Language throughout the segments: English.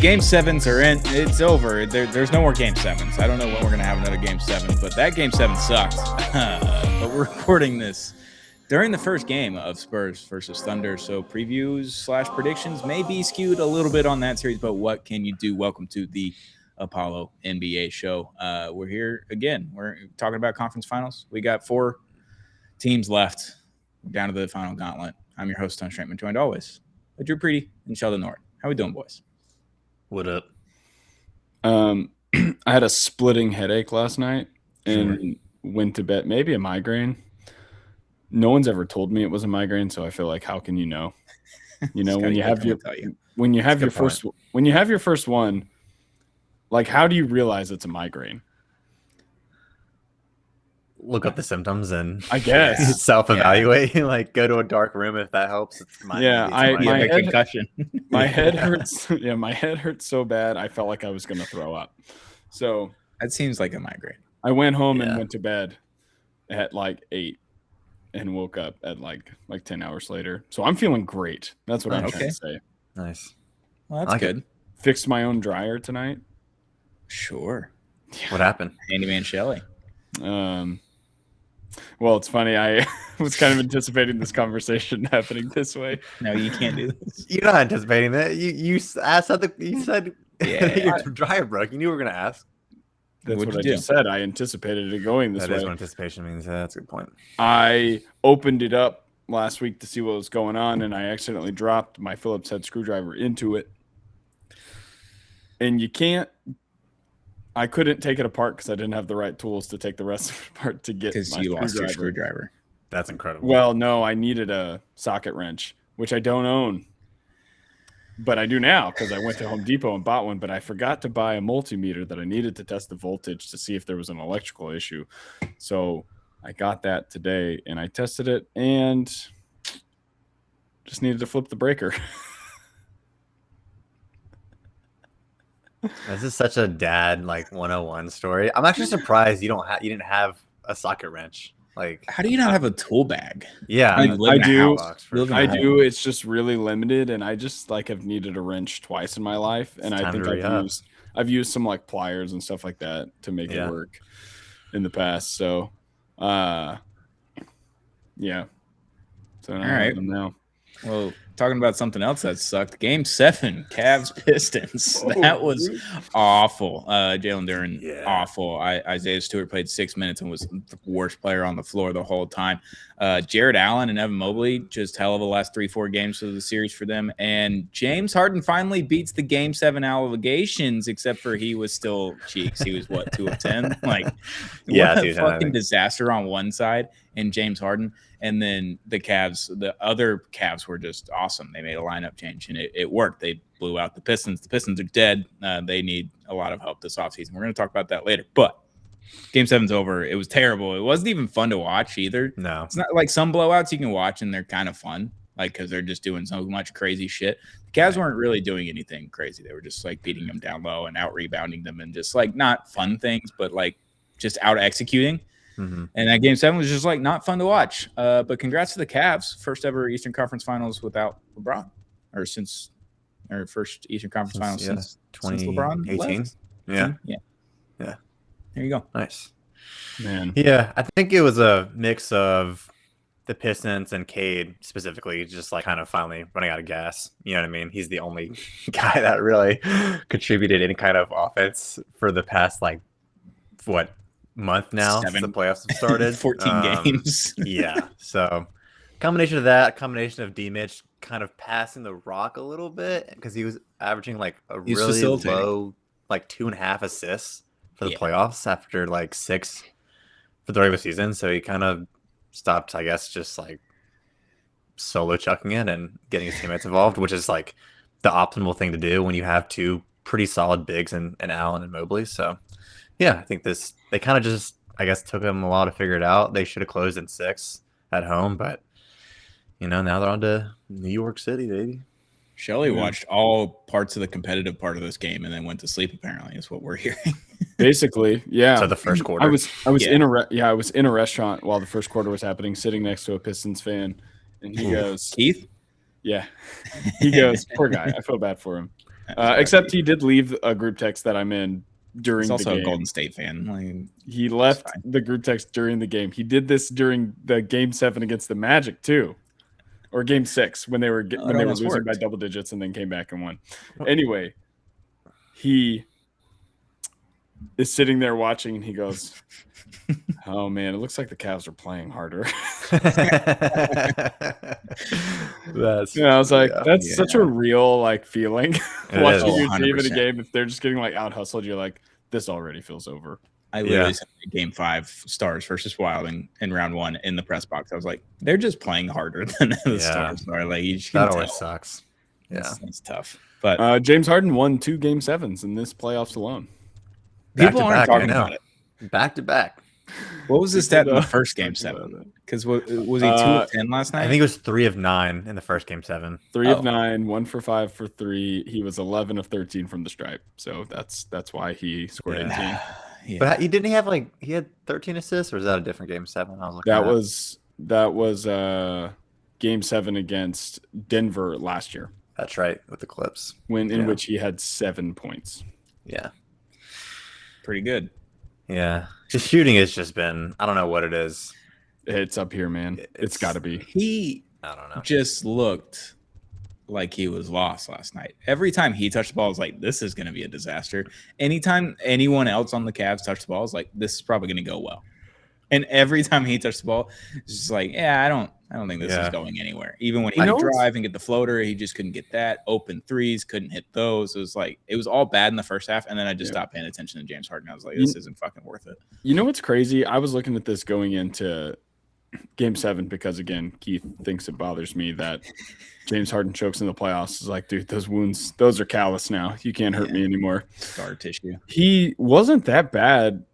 Game 7s are in. It's over. There's no more Game 7s. I don't know when we're going to have another Game 7, but that Game 7 sucked. But we're recording this during the first game of Spurs versus Thunder, so previews / predictions may be skewed a little bit on that series, but what can you do? Welcome to the Apollo NBA show. We're here again. We're talking about conference finals. We got 4 teams left. We're down to the final gauntlet. I'm your host, Tom Straitman, joined always by Drew Preety and Sheldon Nord. How we doing, boys? What up? I had a splitting headache last night and went to bed. Maybe a migraine. No one's ever told me it was a migraine, so I feel like, how can you know? You know, when you have your first one, like, how do you realize it's a migraine? Look up the symptoms and I guess self-evaluate. Like, go to a dark room if that helps. It's my concussion. My head hurts. Yeah, my head hurts so bad I felt like I was gonna throw up. So that seems like a migraine. I went home and went to bed at like 8 and woke up at like 10 hours later. So I'm feeling great. That's what I'm trying to say. Nice. Well, that's good. Fixed my own dryer tonight. Sure. What happened? Handyman Shelley. Well, it's funny. I was kind of anticipating this conversation happening this way. No, you can't do this. You're not anticipating that. You asked you said your dryer broke. You knew we were gonna ask. That's what I just said. I anticipated it going this way. That is what anticipation means. That's a good point. I opened it up last week to see what was going on, and I accidentally dropped my Phillips head screwdriver into it. And I couldn't take it apart because I didn't have the right tools to take the rest of it apart to get my you lost your screwdriver. That's incredible. Well, no, I needed a socket wrench, which I don't own. But I do now because I went to Home Depot and bought one, but I forgot to buy a multimeter that I needed to test the voltage to see if there was an electrical issue. So I got that today and I tested it and just needed to flip the breaker. This is such a dad 101 story. I'm actually surprised you didn't have a socket wrench. Like, how do you not have a tool bag? Yeah, I do. I do. It's just really limited, and I just have needed a wrench twice in my life, and I think I've used some pliers and stuff like that to make it work in the past. So, yeah. So all right. Now. Well, talking about something else that sucked. Game 7, Cavs-Pistons. That was awful. Jalen Duren, awful. Isaiah Stewart played 6 minutes and was the worst player on the floor the whole time. Jared Allen and Evan Mobley, just hell of the last 3-4 games of the series for them. And James Harden finally beats the Game 7 allegations, except for he was still cheeks. He was, 2 of 10? What a fucking disaster on one side. And James Harden. And then the other Cavs were just awesome. They made a lineup change, and it worked. They blew out the Pistons. The Pistons are dead. They need a lot of help this offseason. We're going to talk about that later. But Game 7's over. It was terrible. It wasn't even fun to watch either. No. It's not like some blowouts you can watch, and they're kind of fun, because they're just doing so much crazy shit. The Cavs weren't really doing anything crazy. They were just, beating them down low and out-rebounding them and just, not fun things, but, just out-execuing. Mm-hmm. And that Game 7 was just not fun to watch. But congrats to the Cavs, first ever Eastern Conference Finals without LeBron, or first Eastern Conference Finals since 2018. Left. Yeah. There you go. Nice, man. Yeah, I think it was a mix of the Pistons and Cade specifically, just kind of finally running out of gas. You know what I mean? He's the only guy that really contributed any kind of offense for the past month now since the playoffs have started. 14 games. Yeah. So combination of D-Mitch kind of passing the rock a little bit, because he was averaging a really low 2.5 assists for the playoffs after 6 for the regular season. So he kind of stopped, I guess, just solo chucking it and getting his teammates involved, which is the optimal thing to do when you have 2 pretty solid bigs in Allen and Mobley. So yeah, I think they kind of just, I guess, took them a while to figure it out. They should have closed in 6 at home, but now they're on to New York City, baby. Shelley watched all parts of the competitive part of this game and then went to sleep, apparently, is what we're hearing. Basically, yeah. So the first quarter. I was in a restaurant while the first quarter was happening, sitting next to a Pistons fan, and he goes, Keith? Yeah. He goes, poor guy. I feel bad for him. Except he did leave a group text that I'm in during the game. He's also a Golden State fan. He left the group text during the game. He did this during the Game 7 against the Magic too, or Game 6 when they were losing by double digits and then came back and won. Anyway, he is sitting there watching and he goes, "Oh man, it looks like the Cavs are playing harder." I was like, that's such a real like feeling watching your team in a game. If they're just getting like out hustled, you're like, this already feels over. I literally said Game 5 Stars versus Wild in round 1 in the press box. I was like, they're just playing harder than the Stars are. Like, that always sucks. Yeah, it's tough. But James Harden won 2 Game 7s in this playoffs alone. People aren't talking about it. Back to back. What was the stat in the first Game 7? Because was he 2 of 10 last night? I think it was 3 of 9 in the first Game 7. 3 of 9, 1 for 5 for 3. He was 11 of 13 from the stripe, so that's why he scored 18. Yeah. But he had 13 assists, or was that a different Game 7? I was looking. That was Game 7 against Denver last year. That's right, with the Clips. In which he had 7 points. Yeah, pretty good. Yeah, his shooting has just been, I don't know what it is. It's up here, man. It's got to be. I don't know. Just looked like he was lost last night. Every time he touched the ball, I was like, this is going to be a disaster. Anytime anyone else on the Cavs touched the ball, I was like, this is probably going to go well. And every time he touched the ball, it's just like, I don't think this is going anywhere. Even when he would drive and get the floater, he just couldn't get that. Open threes, couldn't hit those. It was like, it was all bad in the first half. And then I just stopped paying attention to James Harden. I was like, this isn't fucking worth it. You know what's crazy? I was looking at this going into Game 7 because, again, Keith thinks it bothers me that James Harden chokes in the playoffs. It's like, dude, those wounds, those are callous now. You can't hurt me anymore. Scar tissue. He wasn't that bad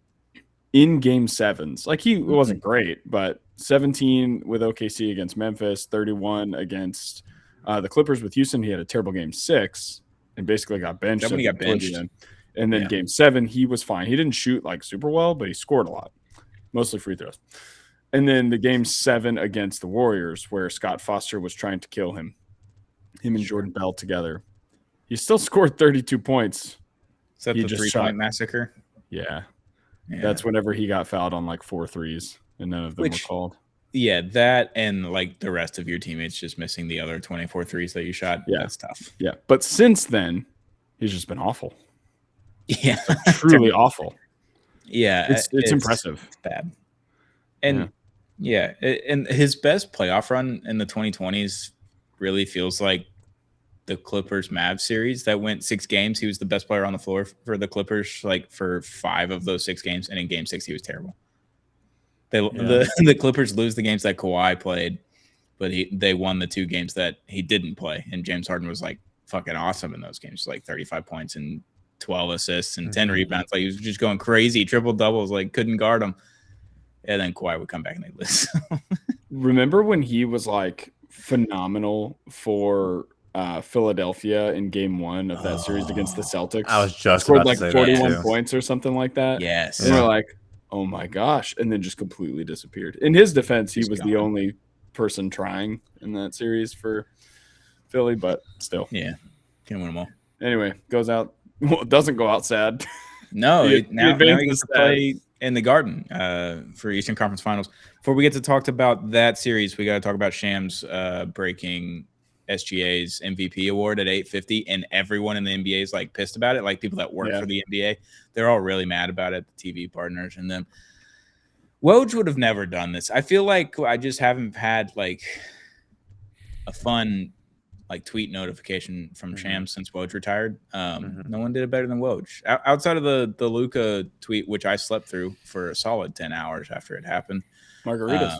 in Game 7s. Like, he wasn't great, but 17 with OKC against Memphis, 31 against the Clippers with Houston. He had a terrible Game 6 and basically got benched. He got benched. And then Game 7, he was fine. He didn't shoot like super well, but he scored a lot, mostly free throws. And then the Game 7 against the Warriors, where Scott Foster was trying to kill him and Jordan Bell together, he still scored 32 points. Is that the 3-point massacre? Yeah. That's whenever he got fouled on like 4 threes and none of them were called. Yeah, that and like the rest of your teammates just missing the other 24 threes that you shot. Yeah, that's tough. Yeah, but since then, he's just been awful. Yeah, truly awful. Yeah, it's impressive. It's bad. And and his best playoff run in the 2020s really feels like the Clippers-Mavs series that went 6 games. He was the best player on the floor for the Clippers, like for 5 of those 6 games, and in Game 6 he was terrible. The Clippers lose the games that Kawhi played, but they won the 2 games that he didn't play, and James Harden was like fucking awesome in those games, like 35 points and 12 assists and 10 rebounds. Like he was just going crazy, triple doubles, like couldn't guard him. And then Kawhi would come back and they'd lose. Remember when he was like phenomenal for Philadelphia in Game 1 of that series against the Celtics? I was just scored like 41 points or something like that. Yes. And we're like, oh my gosh, and then just completely disappeared. In his defense, he was the only person trying in that series for Philly, but still. Yeah. Can't win them all. Anyway, goes out. Well, it doesn't go out sad. No, now he gets to play in the Garden for Eastern Conference Finals. Before we get to talk about that series, we got to talk about Shams breaking SGA's MVP award at 850, and everyone in the NBA is like pissed about it. Like people that work for the NBA, they're all really mad about it. The TV partners and them. Woj would have never done this. I feel like I just haven't had like a fun like tweet notification from Shams since Woj retired. No one did it better than Woj. Outside of the Luka tweet, which I slept through for a solid 10 hours after it happened. Margaritas.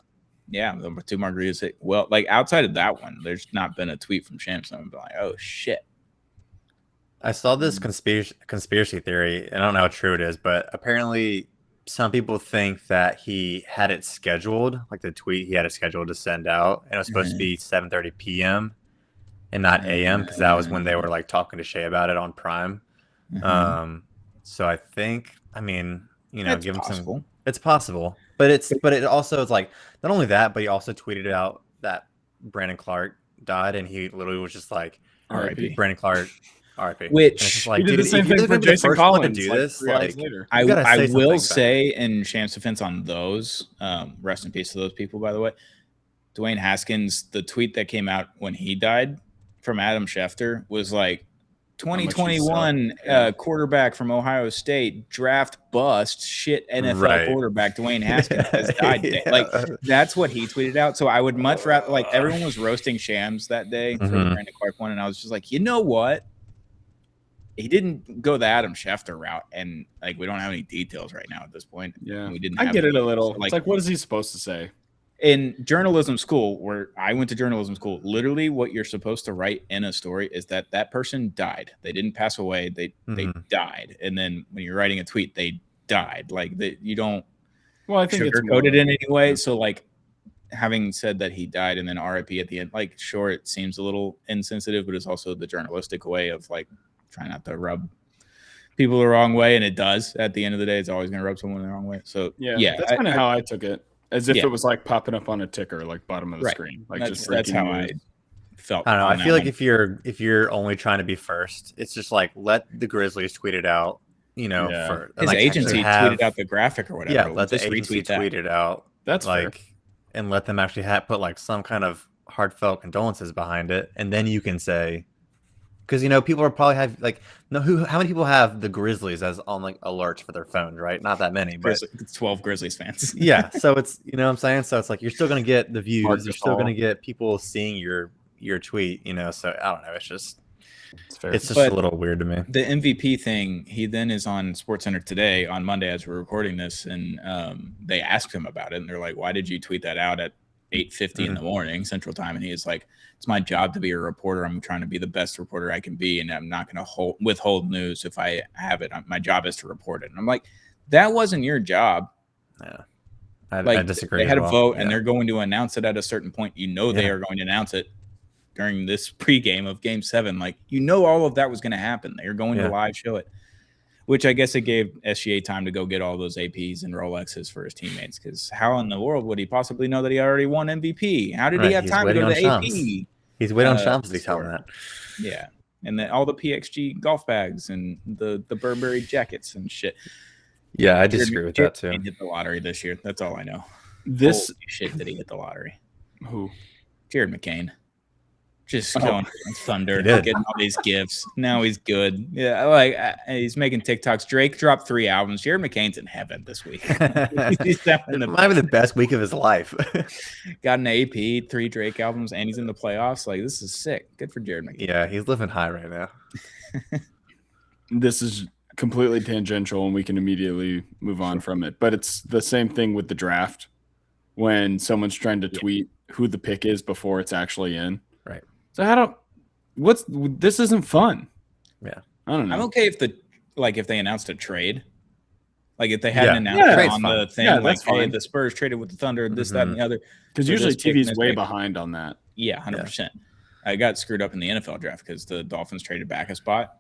Yeah, the 2 margaritas. Well, like outside of that one, there's not been a tweet from Shams. I'm like, oh shit. I saw this conspiracy theory, and I don't know how true it is, but apparently some people think that he had it scheduled, like the tweet he had it scheduled to send out, and it was supposed to be 7:30 p.m. and not a.m. because that was when they were like talking to Shea about it on Prime. So I think, I mean, you know, give him some. It's possible, but it also is like not only that, but he also tweeted out that Brandon Clark died, and he literally was just like, R.I.P. Brandon Clark RIP. Which he did the same thing for Jason Collins to do like this, 3 hours later. I will say, in Sham's defense on those, rest in peace to those people, by the way. Dwayne Haskins, the tweet that came out when he died from Adam Schefter was like, 2021 quarterback from Ohio State, draft bust, shit NFL quarterback Dwayne Haskins has died today. Like, that's what he tweeted out. So I would much rather, like, everyone was roasting Shams that day for the Brandon Clark one, and I was just like, you know what? He didn't go the Adam Schefter route, and like we don't have any details right now at this point. Yeah, we didn't. I get it a little. Like, it's like, what is he supposed to say? In journalism school, where I went to journalism school, literally what you're supposed to write in a story is that person died. They didn't pass away. They died. And then when you're writing a tweet, they died. Like you don't I think sugarcoat it in any way. So like having said that he died and then RIP at the end, like sure, it seems a little insensitive, but it's also the journalistic way of like trying not to rub people the wrong way. And it does at the end of the day. It's always going to rub someone the wrong way. So yeah, that's kind of how I took it. As if it was like popping up on a ticker, like bottom of the screen. Like that's how I felt. I don't know. I feel like if you're only trying to be first, it's just like let the Grizzlies tweet it out. You know, for his agency tweeted out the graphic or whatever. Yeah, let the agency tweet it out. That's like, fair. And let them actually put like some kind of heartfelt condolences behind it, and then you can say. Because people are probably how many people have the Grizzlies as on like alerts for their phones, right? Not that many, but 12 Grizzlies fans. Yeah, so it's what I'm saying. So it's like you're still gonna get the views, you're still gonna get people seeing your tweet, So I don't know. It's just a little weird to me. The MVP thing. He then is on SportsCenter today on Monday as we're recording this, and they asked him about it, and they're like, "Why did you tweet that out at 8:50 in the morning Central Time?" And he is like, it's my job to be a reporter. I'm trying to be the best reporter I can be, and I'm not going to withhold news if I have it. My job is to report it. And I'm like, that wasn't your job. Yeah, I disagree. They had a vote, and they're going to announce it at a certain point. They are going to announce it during this pregame of Game 7. Like, all of that was going to happen. They're going to live show it. Which I guess it gave SGA time to go get all those APs and Rolexes for his teammates. Because how in the world would he possibly know that he already won MVP? How did he have time to go to the AP? He's waiting on Shams to tell him that. Yeah. And then all the PXG golf bags and the Burberry jackets and shit. Yeah, I disagree with that too. He hit the lottery this year. That's all I know. This shit that he hit the lottery. Who? Jared McCain. Just going thunder, getting all these gifts. Now he's good. Yeah, he's making TikToks. Drake dropped 3 albums. Jared McCain's in heaven this week. Might be the best week of his life. Got an AP, 3 Drake albums, and he's in the playoffs. Like, this is sick. Good for Jared McCain. Yeah, he's living high right now. This is completely tangential, and we can immediately move on from it. But it's the same thing with the draft. When someone's trying to tweet who the pick is before it's actually in. Right. So this isn't fun. Yeah. I don't know. I'm okay if they announced a trade. Like if they hadn't announced it on the thing, like, hey, the Spurs traded with the Thunder, this, that, and the other. Because usually TV's way behind on that. Yeah, 100%. I got screwed up in the NFL draft because the Dolphins traded back a spot.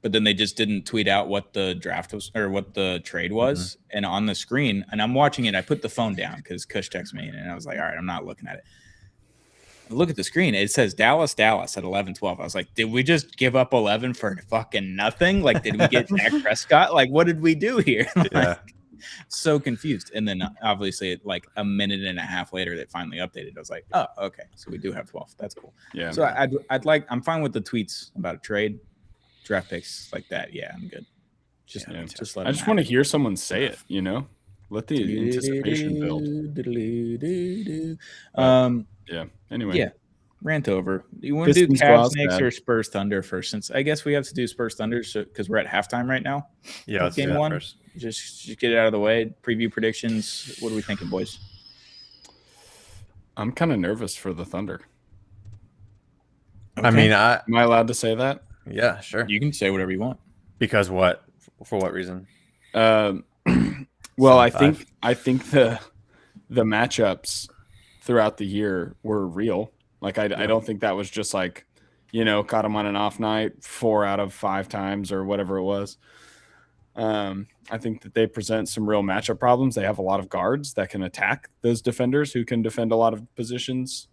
But then they just didn't tweet out what the draft was or what the trade was. And on the screen, and I'm watching it, I put the phone down because Kush texted me, and I was like, all right, I'm not looking at it. Look at the screen. It says Dallas at 11-12. I was like, did we just give up 11 for fucking nothing? Like, did we get Dak Prescott? Like, what did we do here? So confused. And then obviously, like a minute and a half later, they finally updated. I was like, oh, okay. So we do have 12. That's cool. Yeah. So I'm fine with the tweets about a trade, draft picks like that. Yeah, I'm good. Just let I just want to hear someone say it, Let the anticipation build. Yeah. Anyway. Yeah. Rant over. You want to do Cavs-Knicks or Spurs Thunder first? Since I guess we have to do Spurs Thunder because we're at halftime right now. Yeah, let's game do that 1. First. Just get it out of the way. Preview predictions. What are we thinking, boys? I'm kind of nervous for the Thunder. Okay. I mean, am I allowed to say that? Yeah, sure. You can say whatever you want. Because what? For what reason? Well, I think the matchups throughout the year were real. Like I don't think that was just like, caught them on an off night 4 out of 5 times or whatever it was. I think that they present some real matchup problems. They have a lot of guards that can attack those defenders who can defend a lot of positions.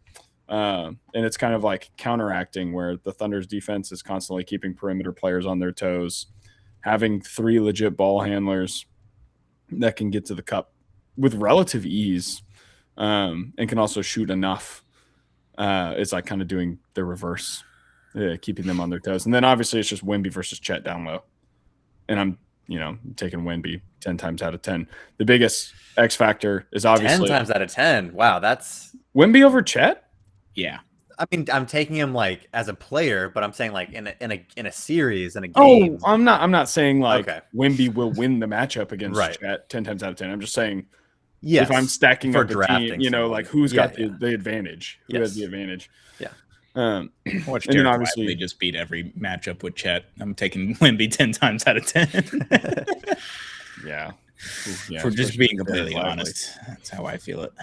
And it's kind of like counteracting where the Thunder's defense is constantly keeping perimeter players on their toes, having 3 legit ball handlers that can get to the cup with relative ease, and can also shoot enough. It's like kind of doing the reverse, keeping them on their toes. And then obviously it's just Wemby versus Chet down low. And I'm taking Wemby 10 times out of 10. The biggest X factor is obviously 10 times out of 10. Wow, that's Wemby over Chet. Yeah. I mean, I'm taking him like as a player, but I'm saying like in a series, in a game. Oh, I'm not saying like Okay. Wemby will win the matchup against Right. Chet 10 times out of 10. I'm just saying, yes, if I'm stacking for up a drafting team, someone. like who's got Yeah. the advantage? Who has the advantage? Yeah. Watch And then Derek obviously- Lively just beat every matchup with Chet. I'm taking Wemby 10 times out of 10. Yeah. Yeah, For just especially being Derek completely Lively. honest. That's how I feel it.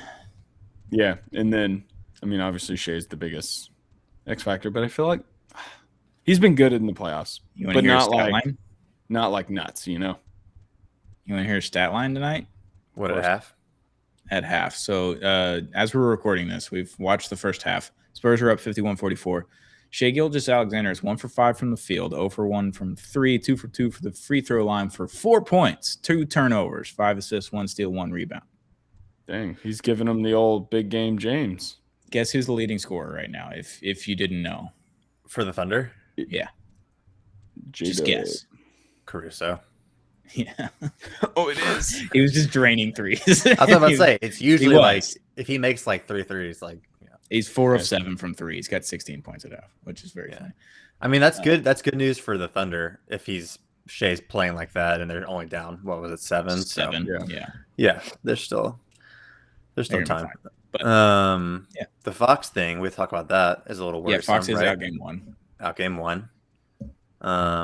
Yeah. And then, I mean, obviously Shea's the biggest X factor, but I feel like he's been good in the playoffs, You want to but hear a not stat like line? not like nuts, You want to hear a stat line tonight? What at half? At half. So as we're recording this, we've watched the first half. Spurs are up 51-44. Shai Gilgeous-Alexander is 1 for 5 from the field, 0 for 1 from 3, 2 for 2 for the free throw line for 4 points, 2 turnovers, 5 assists, 1 steal, 1 rebound. Dang, he's giving him the old big game James. Guess who's the leading scorer right now? If you didn't know, For the Thunder? yeah, J-Dub. just guess. Caruso. Yeah, Oh, it is. he was just draining threes. I was about to say, it's usually was. like if he makes like 3 threes, like He's 4 of 7 from 3. He's got 16 points at half, which is very funny. I mean, that's good. That's good news for the Thunder if Shai's playing like that and they're only down. What was it, 7? 7, So, yeah. yeah, there's still They're gonna time. be fine. But Yeah, the Fox thing we talk about that is a little worrisome. yeah, Fox is right? out game 1. Out game 1.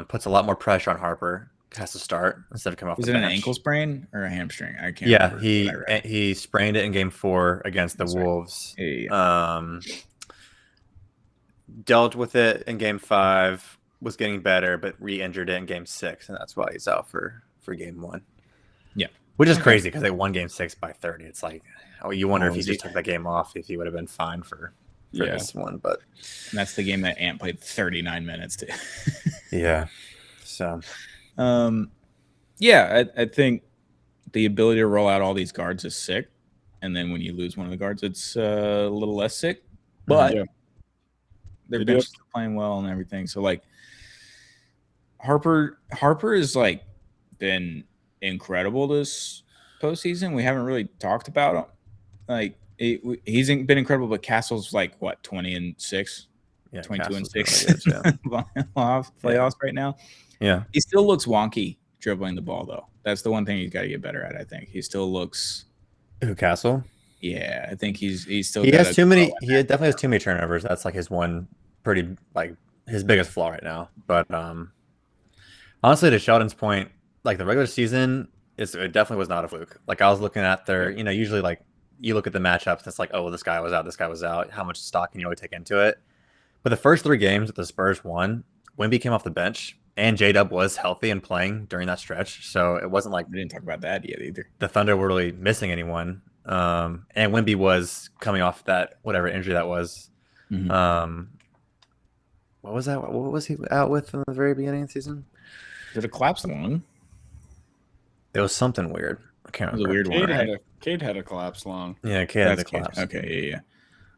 Puts a lot more pressure on Harper. Has to start instead of coming off. Was the it an bench. ankle sprain or a hamstring? I can't. Yeah, remember. he Is that right? he sprained it in game 4 against the That's right. Wolves. Yeah. Dealt with it in game 5, was getting better, but re-injured it in game 6, and that's why he's out for game 1. Yeah. Which is crazy because they won game 6 by 30. It's like, you wonder if he was just he? took that game off, if he would have been fine for Yeah. this one. But And that's the game that Ant played 39 minutes to. yeah, so Yeah, I think the ability to roll out all these guards is sick, and then when you lose one of the guards, it's a little less sick. But Yeah. their They bench do. is playing well and everything. So like Harper has like been incredible this postseason. We haven't really talked about him. Like he's been incredible, but Castle's like what 20-6, yeah, 22-6 Castle's really good, playoffs right now. yeah. He still looks wonky dribbling the ball, though. That's the one thing he's got to get better at. I think he still looks. Who, Castle? Yeah, I think he's still. He gotta has too many. grow in He definitely has too many turnovers. That's like his one pretty like his biggest flaw right now. But honestly, to Sheldon's point, like the regular season it definitely was not a fluke. Like I was looking at their, usually like you look at the matchups, and it's like, oh, this guy was out, this guy was out. How much stock can you really take into it? But the first 3 games that the Spurs won, Wemby came off the bench, and J-Dub was healthy and playing during that stretch. So it wasn't like We didn't talk about that yet either. the Thunder were really missing anyone. And Wemby was coming off that whatever injury that was. Mhm. What was that? What was he out with in the very beginning of the season? Did it collapse lung? It was something weird. I can't It was a remember. weird one. Cade had a collapse long. Yeah, Kate had the That's collapse. okay, yeah.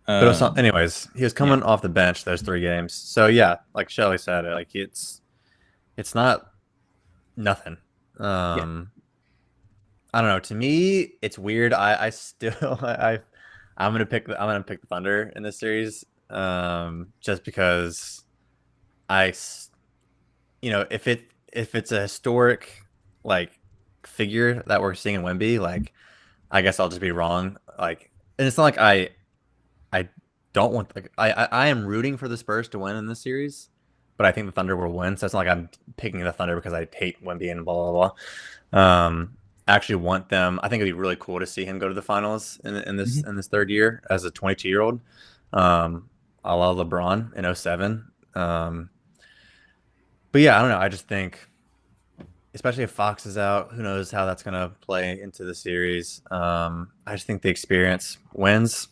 But it was anyways, he was coming off the bench those 3 games. So yeah, like Shelly said, like it's not nothing. I don't know. To me, it's weird. I'm gonna pick the Thunder in this series, just because if it's a historic like figure that we're seeing in Wemby, like I guess I'll just be wrong. Like, and it's not like I don't want I am rooting for the Spurs to win in this series, but I think the Thunder will win. So it's not like I'm picking the Thunder because I hate Wemby and blah blah blah. I actually want them. I think it'd be really cool to see him go to the finals in this 3rd year as a 22-year-old, a la LeBron in 07. But yeah, I don't know. I just think, especially if Fox is out, who knows how that's going to play into the series. I just think the experience wins.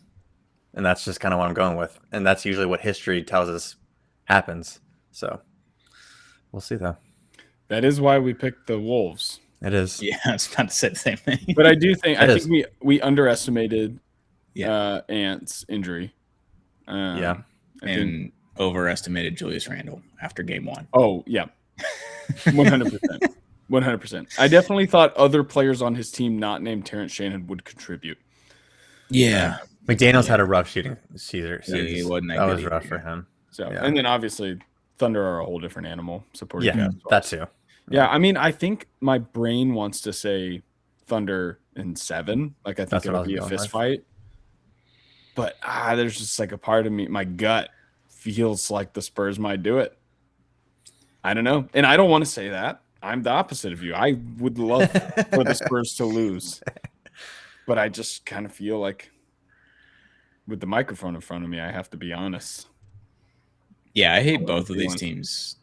And that's just kind of what I'm going with. And that's usually what history tells us happens. So we'll see, though. That is why we picked the Wolves. It is. Yeah, I was about to say the same thing. But I do think we underestimated Yeah. Ant's injury. And overestimated Julius Randle after game 1. Oh, yeah. 100%. 100%. I definitely thought other players on his team not named Terrence Shannon would contribute. Yeah. McDaniels had a rough shooting season. He wasn't that was rough for him. So, and then obviously Thunder are a whole different animal. Supporting that too. Yeah, I mean, I think my brain wants to say Thunder in 7. Like, I think it'll be a fist fight. But there's just like a part of me, my gut feels like the Spurs might do it. I don't know. And I don't want to say that. I'm the opposite of you. I would love for the Spurs to lose. But I just kind of feel like with the microphone in front of me, I have to be honest. Yeah, I hate both of these teams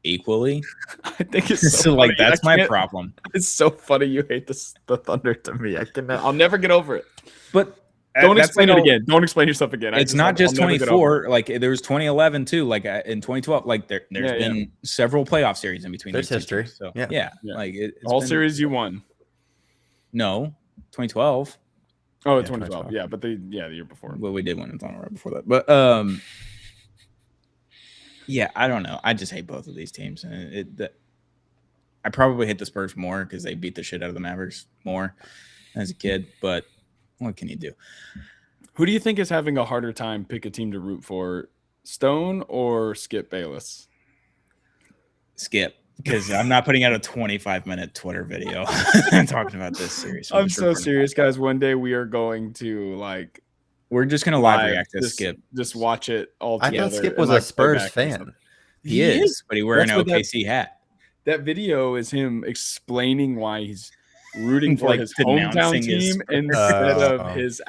equally. I think it's so like that's my problem. It's so funny you hate the Thunder to me. I'll never get over it. But don't explain it again. Don't explain yourself again. It's not just 24. Like there was 2011 too. Like in 2012, like there's been several playoff series in between. There's history. Teams, so yeah. Like all series you won. No, 2012. Oh, 2012. Yeah, but the year before. Well, we did win a ton right before that. But yeah, I don't know. I just hate both of these teams, and I probably hate the Spurs more because they beat the shit out of the Mavericks more as a kid. But what can you do? Who do you think is having a harder time pick a team to root for, Stone or Skip Bayless? Skip, because I'm not putting out a 25-minute Twitter video talking about this series. I'm so serious, guys. One day we are going to we're just gonna live react to Skip. Just watch it all together. I thought Skip was a Spurs fan. He is, but he wearing an OKC hat. That video is him explaining why he's rooting for his hometown team instead of his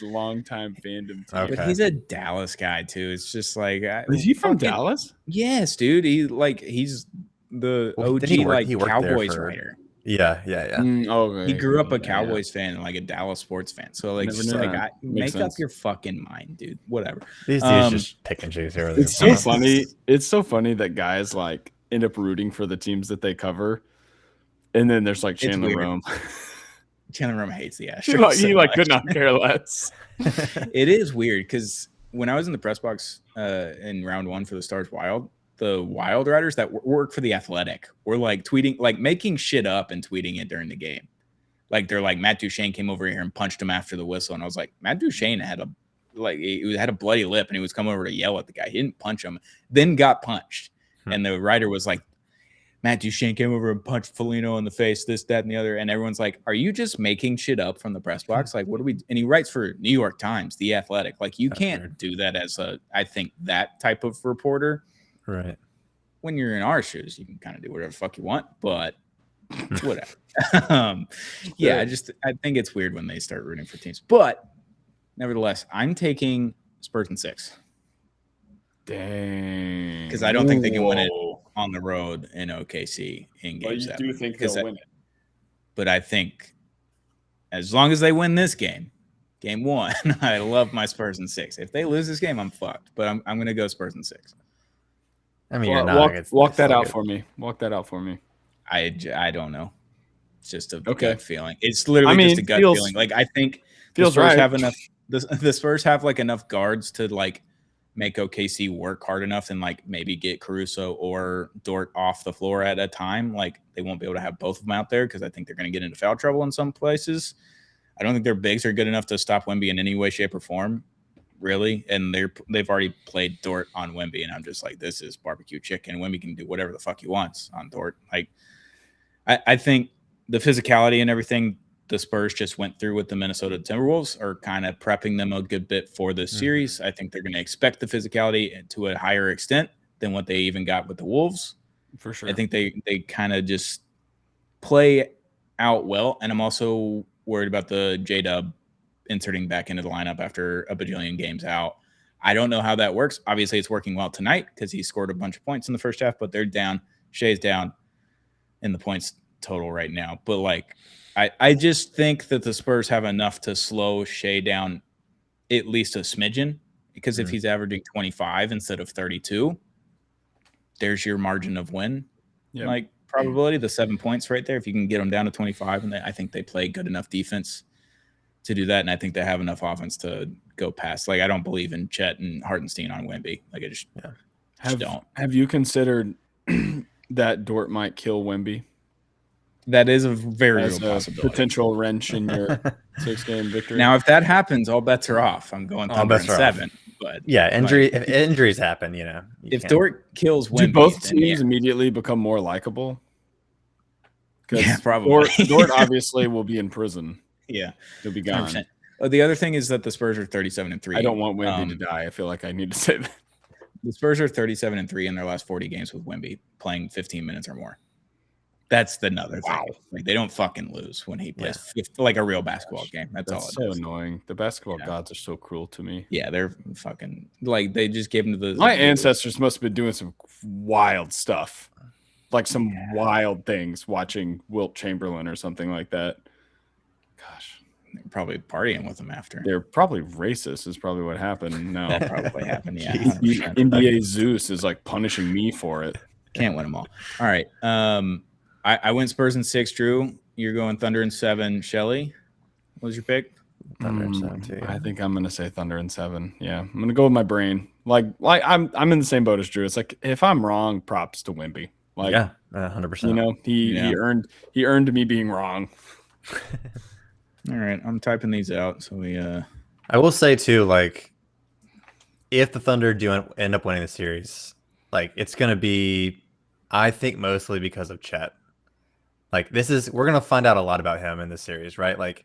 longtime fandom team. Okay. But he's a Dallas guy too. It's just like, is he from Dallas? Yes, dude. He's the OG Cowboys writer. Yeah. Okay. He grew up a Cowboys fan and like a Dallas sports fan. So like, just like make up your fucking mind, dude. Whatever. These dudes just pick and choose here. It's so funny. It's so funny that guys like end up rooting for the teams that they cover. And then there's like Chandler Rome. Chandler Rome hates the Astros. He could not care less. It is weird because when I was in the press box in round 1 for the Stars Wild, the Wild writers that work for the Athletic were like tweeting, like making shit up and tweeting it during the game. Like they're like, Matt Duchene came over here and punched him after the whistle, and I was like, Matt Duchene had a bloody lip and he was coming over to yell at the guy. He didn't punch him, then got punched, and the writer was like, Matt Duchene came over and punched Foligno in the face, this, that, and the other. And everyone's like, are you just making shit up from the press box? Like, what do we? And he writes for New York Times, The Athletic. Like, you can't do that as I think that type of reporter. Right. When you're in our shoes, you can kind of do whatever the fuck you want, but whatever. Yeah, I think it's weird when they start rooting for teams. But nevertheless, I'm taking Spurs in 6. Dang. Because I don't think they can win it on the road in OKC in game 7. But you do think they'll win it. But I think as long as they win this game 1, I love my Spurs in 6. If they lose this game, I'm fucked. But I'm going to go Spurs in 6. I mean, you're not. Walk that out for me. Walk that out for me. I don't know. It's just a gut feeling. It's literally just a gut feeling. Like, I think the Spurs have enough. The Spurs have like enough guards to like make OKC work hard enough and like maybe get Caruso or Dort off the floor at a time. Like, they won't be able to have both of them out there because I think they're going to get into foul trouble in some places. I don't think their bigs are good enough to stop Wemby in any way, shape, or form, really. And they've already played Dort on Wemby, and I'm just like, this is barbecue chicken. Wemby can do whatever the fuck he wants on Dort. Like, I think the physicality and everything the Spurs just went through with the Minnesota Timberwolves are kind of prepping them a good bit for this series. I think they're going to expect the physicality to a higher extent than what they even got with the Wolves. For sure. I think they kind of just play out well. And I'm also worried about the J-Dub inserting back into the lineup after a bajillion games out. I don't know how that works. Obviously, it's working well tonight because he scored a bunch of points in the first half, but they're down. Shea's down in the points total right now. But, like, I just think that the Spurs have enough to slow Shea down at least a smidgen, because if he's averaging 25 instead of 32, there's your margin of win. Yep. Like probability, the 7 points right there. If you can get them down to 25, and I think they play good enough defense to do that, and I think they have enough offense to go past. Like I don't believe in Chet and Hardenstein on Wemby. Like I just don't. Have you considered that Dort might kill Wemby? That is a very real possibility. Potential wrench in your 6-game victory. Now, if that happens, all bets are off. I'm going Thunder in 7. But if injuries happen, if Dort kills Wemby, do both teams immediately become more likable? Yeah, probably. Dort obviously will be in prison. Yeah, he'll be gone. 100%. The other thing is that the Spurs are 37-3. I don't want Wemby to die. I feel like I need to say that. The Spurs are 37-3 in their last 40 games with Wemby playing 15 minutes or more. That's another thing. Like they don't fucking lose when he plays like a real basketball game. That's all. So annoying. The basketball gods are so cruel to me. Yeah, they're fucking like they just gave him to the. My ancestors must have been doing some wild stuff, like some wild things, watching Wilt Chamberlain or something like that. Gosh, they're probably partying with him after. They're probably racist. Is probably what happened. No, that probably happened. Yeah, NBA Zeus is like punishing me for it. Can't win them all. All right. I went Spurs in 6, Drew. You're going Thunder in 7. Shelly, what was your pick? Thunder in 7 too. I think I'm gonna say Thunder in 7. Yeah, I'm gonna go with my brain. Like I'm in the same boat as Drew. It's like if I'm wrong, props to Wemby. Like 100%. He earned me being wrong. All right, I'm typing these out. So I will say too, like if the Thunder do end up winning the series, like it's gonna be, I think mostly because of Chet. Like we're gonna find out a lot about him in this series, right? Like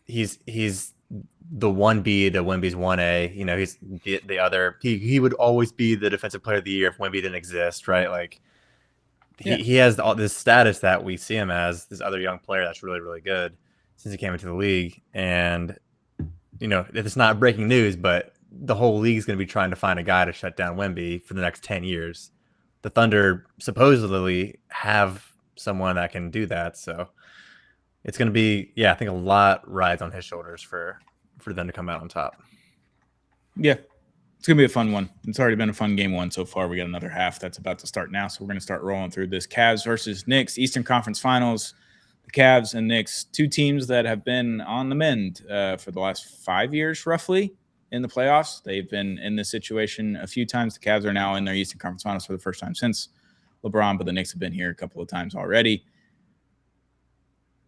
he's the 1B to Wemby's 1A. He's the other. He would always be the defensive player of the year if Wemby didn't exist, right? Like he has all this status that we see him as this other young player that's really, really good since he came into the league. And it's not breaking news, but the whole league is going to be trying to find a guy to shut down Wemby for the next 10 years. The Thunder supposedly have someone that can do that. So it's going to be, I think a lot rides on his shoulders for them to come out on top. Yeah, it's going to be a fun one. It's already been a fun game 1 so far. We got another half that's about to start now. So we're going to start rolling through this. Cavs versus Knicks, Eastern Conference Finals. The Cavs and Knicks, 2 teams that have been on the mend for the last 5 years, roughly, in the playoffs. They've been in this situation a few times. The Cavs are now in their Eastern Conference Finals for the first time since LeBron, but the Knicks have been here a couple of times already.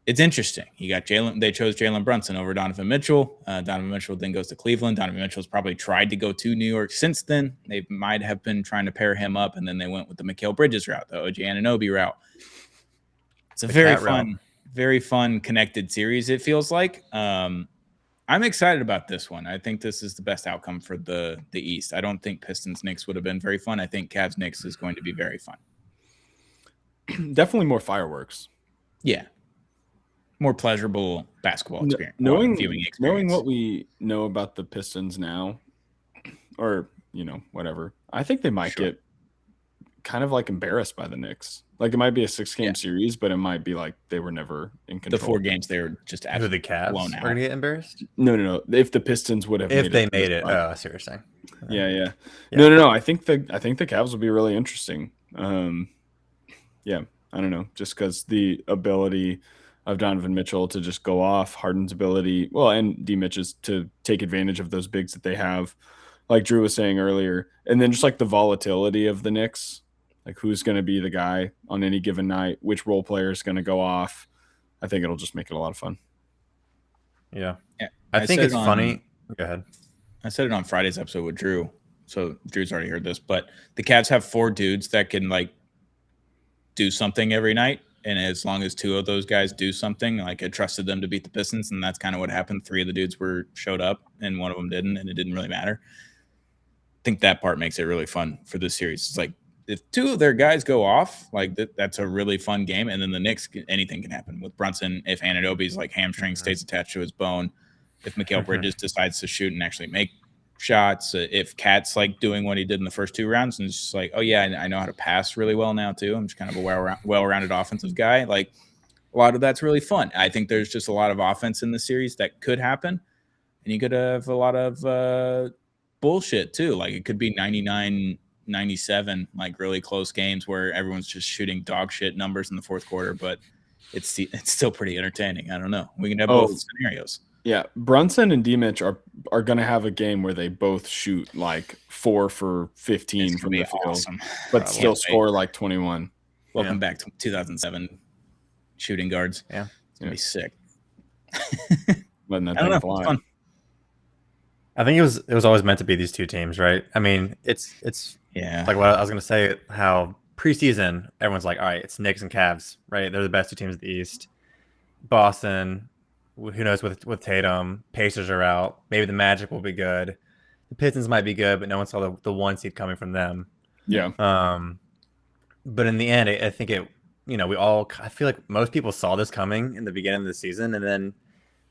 It's interesting. You got they chose Jalen Brunson over Donovan Mitchell. Donovan Mitchell then goes to Cleveland. Donovan Mitchell's probably tried to go to New York since then. They might have been trying to pair him up, and then they went with the Mikal Bridges route, the OG Anunoby route. It's a very fun connected series, it feels like. I'm excited about this one. I think this is the best outcome for the East. I don't think Pistons-Knicks would have been very fun. I think Cavs-Knicks is going to be very fun. Definitely more fireworks. Yeah. More pleasurable basketball experience. Knowing what we know about the Pistons now, or, whatever, I think they might get kind of like embarrassed by the Knicks. Like it might be a 6-game series, but it might be like they were never in control. The 4 games they were just absolutely the Cavs blown out. Are gonna get embarrassed? No. If the Pistons would have made it. Oh, I see what you're saying. Yeah. No. I think the Cavs will be really interesting. I don't know, just because the ability of Donovan Mitchell to just go off, Harden's ability, and D Mitch's to take advantage of those bigs that they have, like Drew was saying earlier, and then just like the volatility of the Knicks, like who's going to be the guy on any given night, which role player is going to go off. I think it'll just make it a lot of fun. Yeah. I think it's funny. Go ahead. I said it on Friday's episode with Drew, so Drew's already heard this, but the Cavs have 4 dudes that can like do something every night. And as long as 2 of those guys do something, like I trusted them to beat the Pistons, and that's kind of what happened. 3 of the dudes showed up, and 1 of them didn't, and it didn't really matter. I think that part makes it really fun for this series. It's like if 2 of their guys go off, like that's a really fun game. And then the Knicks, anything can happen with Brunson. If Anunoby's like hamstring stays attached to his bone, if Mikal Bridges decides to shoot and actually make shots, if Cat's like doing what he did in the first 2 rounds and it's just like, oh yeah, I know how to pass really well now too. I'm just kind of a well-rounded offensive guy. Like a lot of that's really fun. I think there's just a lot of offense in the series that could happen. and you could have a lot of bullshit too. Like it could be 99-97, like really close games where everyone's just shooting dog shit numbers in the fourth quarter, but it's still pretty entertaining. I don't know. We can have both scenarios. Yeah, Brunson and D-Mitch are going to have a game where they both shoot like 4 for 15 from the field, awesome. But still score like 21. Welcome back to 2007 shooting guards. Yeah, it's gonna be sick. Letting that thing fly. Fun. I think it was always meant to be these two teams, right? I mean, it's like what I was gonna say. How preseason everyone's like, all right, it's Knicks and Cavs, right? They're the best two teams in the East. Boston. Who knows with Tatum? Pacers are out. Maybe the Magic will be good. The Pistons might be good, but no one saw the 1 seed coming from them. Yeah. But in the end, I think I feel like most people saw this coming in the beginning of the season, and then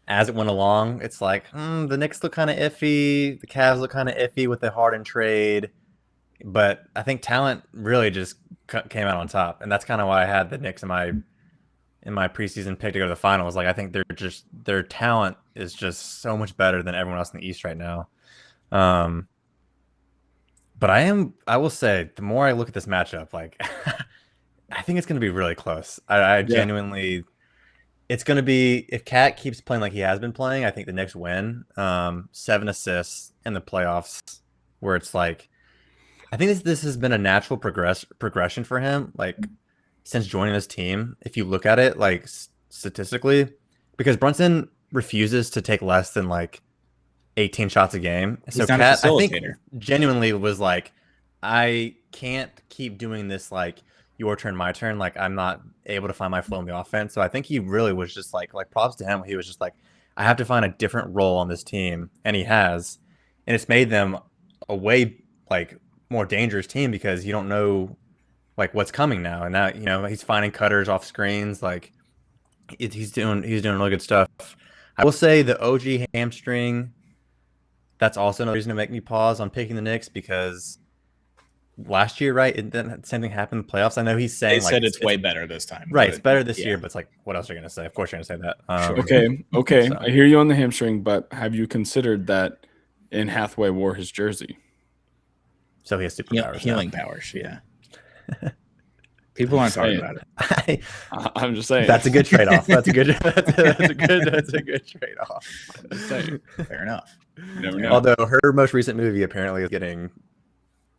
as it went along, it's like the Knicks look kind of iffy. The Cavs look kind of iffy with the Harden trade, but I think talent really just came out on top, and that's kind of why I had the Knicks in my preseason pick to go to the finals. Like I think their talent is just so much better than everyone else in the East right now. But I will say, the more I look at this matchup, like I think it's going to be really close. I genuinely, it's going to be, if Cat keeps playing like he has been playing, I think the Knicks win. 7 assists in the playoffs, where it's like, I think this has been a natural progression for him. Like since joining this team, if you look at it like statistically, because Brunson refuses to take less than like 18 shots a game. So Cat, I think, genuinely was like, I can't keep doing this like your turn, my turn. Like I'm not able to find my flow in the offense. So I think he really was just like props to him. He was just like, I have to find a different role on this team, and he has, and it's made them a way like more dangerous team because you don't know like what's coming now. And now he's finding cutters off screens. Like he's doing really good stuff. I will say the OG hamstring. That's also another reason to make me pause on picking the Knicks because last year, right? Same thing happened in the playoffs. I know he's saying they said it's way better this time. Right, it's better this year, but it's like, what else are you going to say? Of course you're going to say that. Sure. Okay. So. I hear you on the hamstring, but have you considered that in Hathaway wore his jersey? So he has superpowers. Healing powers, yeah. People aren't talking about it. I'm just saying. That's a good trade-off. That's a good trade-off. Fair enough. Never know. Although her most recent movie apparently is getting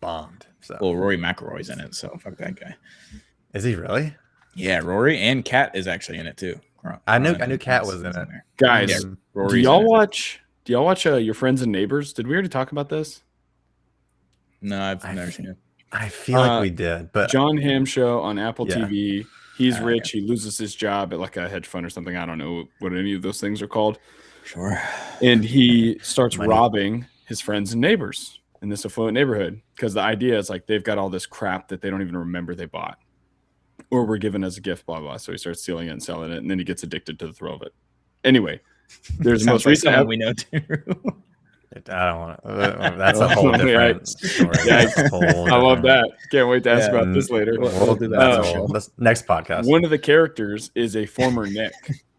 bombed. So. Well, Rory McIlroy's in it, so fuck that guy. Is he really? Yeah, Rory and Kat is actually in it too. I knew Kat was in it. Guys, do y'all watch Your Friends and Neighbors? Did we already talk about this? No, I've never seen it. I feel like we did, but John Hamm show on Apple TV. He's rich. He loses his job at like a hedge fund or something. I don't know what any of those things are called. Sure. And he starts robbing his friends and neighbors in this affluent neighborhood because the idea is like they've got all this crap that they don't even remember they bought or were given as a gift, blah, blah. So he starts stealing it and selling it, and then he gets addicted to the thrill of it. Anyway, there's the most recent we know too. I don't want to. That's a whole different story. Yeah, I love that. Can't wait to ask about this later. We'll do that next podcast. One of the characters is a former Knick.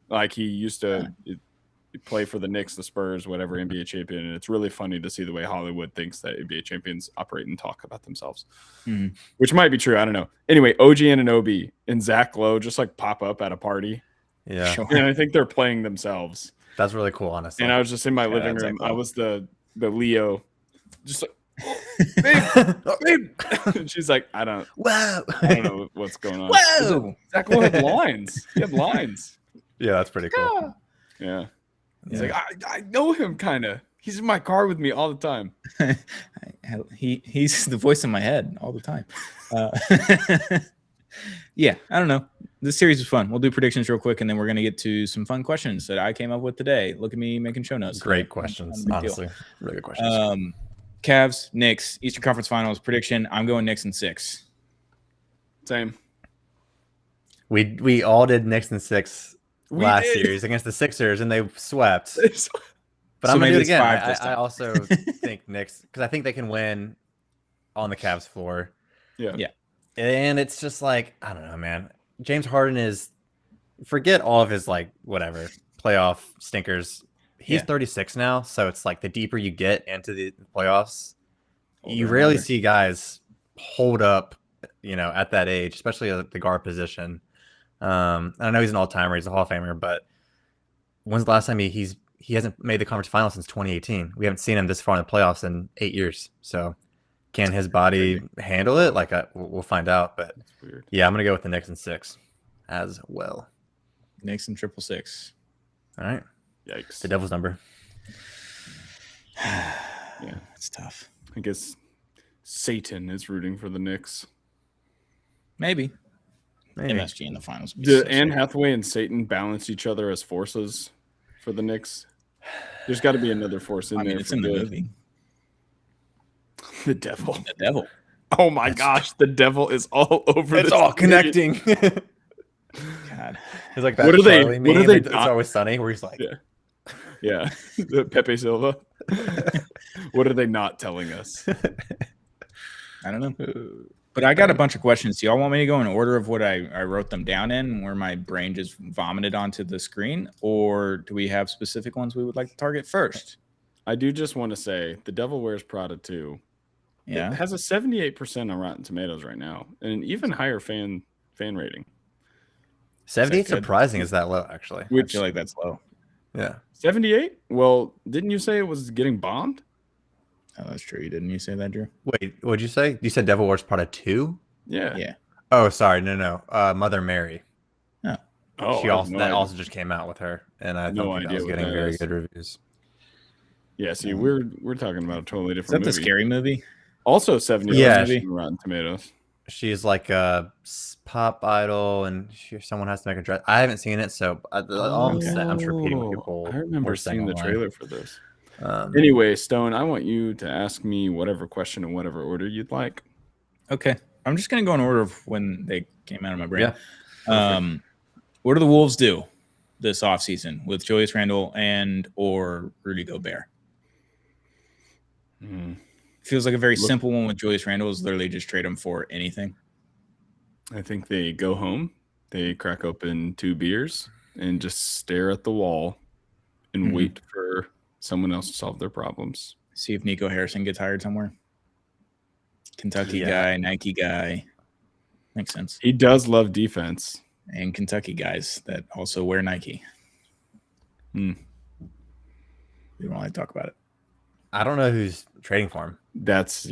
Like he used to play for the Knicks, the Spurs, whatever, NBA champion. And it's really funny to see the way Hollywood thinks that NBA champions operate and talk about themselves, which might be true. I don't know. Anyway, OG Anunoby and Zach Lowe just like pop up at a party. Yeah. Sure. And I think they're playing themselves. That's really cool, honestly. And I was just in my living room. I was the Leo, just like, babe. And she's like, I don't know what's going on. Whoa! Zach Lowe had lines. He had lines. Yeah, that's pretty cool. Yeah. He's like, I know him kind of. He's in my car with me all the time. He's the voice in my head all the time. Yeah, I don't know. This series is fun. We'll do predictions real quick, and then we're going to get to some fun questions that I came up with today. Look at me making show notes. Great questions, honestly. Really good questions. Cavs, Knicks, Eastern Conference Finals prediction. I'm going Knicks in 6. Same. We all did Knicks in 6 last series against the Sixers, and they swept. But I'm going to do it again. I also think Knicks, because I think they can win on the Cavs floor. Yeah. And it's just like, I don't know, man. James Harden is, forget all of his like whatever playoff stinkers. he's 36 now, so it's like the deeper you get into the playoffs, you rarely see guys hold up, at that age, especially at the guard position. I know he's an all-timer, he's a Hall of Famer, but when's the last time he hasn't made the conference final since 2018? We haven't seen him this far in the playoffs in 8 years. So can his body handle it? Like we'll find out. But yeah, I'm gonna go with the Knicks in 6 as well. Knicks in 666. All right. Yikes. The Devil's number. Yeah, it's tough. I guess Satan is rooting for the Knicks. Maybe. MSG in the finals. Do Anne Hathaway and Satan balance each other as forces for the Knicks? There's got to be another force in there. It's in the movie. The devil. The devil. Oh my gosh, the devil is all over. It's all connecting. God. It's like that. What are they? What are they? It's always sunny. Where he's like, yeah. The Pepe Silva. What are they not telling us? I don't know. But I got a bunch of questions. Do y'all want me to go in order of what I wrote them down in, where my brain just vomited onto the screen? Or do we have specific ones we would like to target first? I do just want to say The Devil Wears Prada 2. Yeah. It has a 78% on Rotten Tomatoes right now, and an even higher fan rating. 78 surprising is that low, actually. I feel like that's low. Yeah. 78? Well, didn't you say it was getting bombed? Oh, that's true. Didn't you say that, Drew? Wait, what'd you say? You said Devil Wears Prada 2? Yeah. Yeah. Oh, sorry. No. Mother Mary. Oh, she also just came out with her, and I thought that was getting very good reviews. Yeah, see, we're talking about a totally different movie. Is that the scary movie? Also 78 on Rotten Tomatoes. She's like a pop idol, and someone has to make a dress. I haven't seen it, so I'm just repeating what people. I remember seeing the trailer for this. Anyway, Stone, I want you to ask me whatever question in whatever order you'd like. Okay. I'm just going to go in order of when they came out of my brain. Yeah. What do the Wolves do this offseason with Julius Randle and or Rudy Gobert? Feels like a very simple one with Julius Randle is literally just trade him for anything. I think they go home, they crack open 2 beers, and just stare at the wall and wait for someone else to solve their problems. See if Nico Harrison gets hired somewhere. Kentucky guy, Nike guy. Makes sense. He does love defense. And Kentucky guys that also wear Nike. We don't want to talk about it. I don't know who's trading for him. That's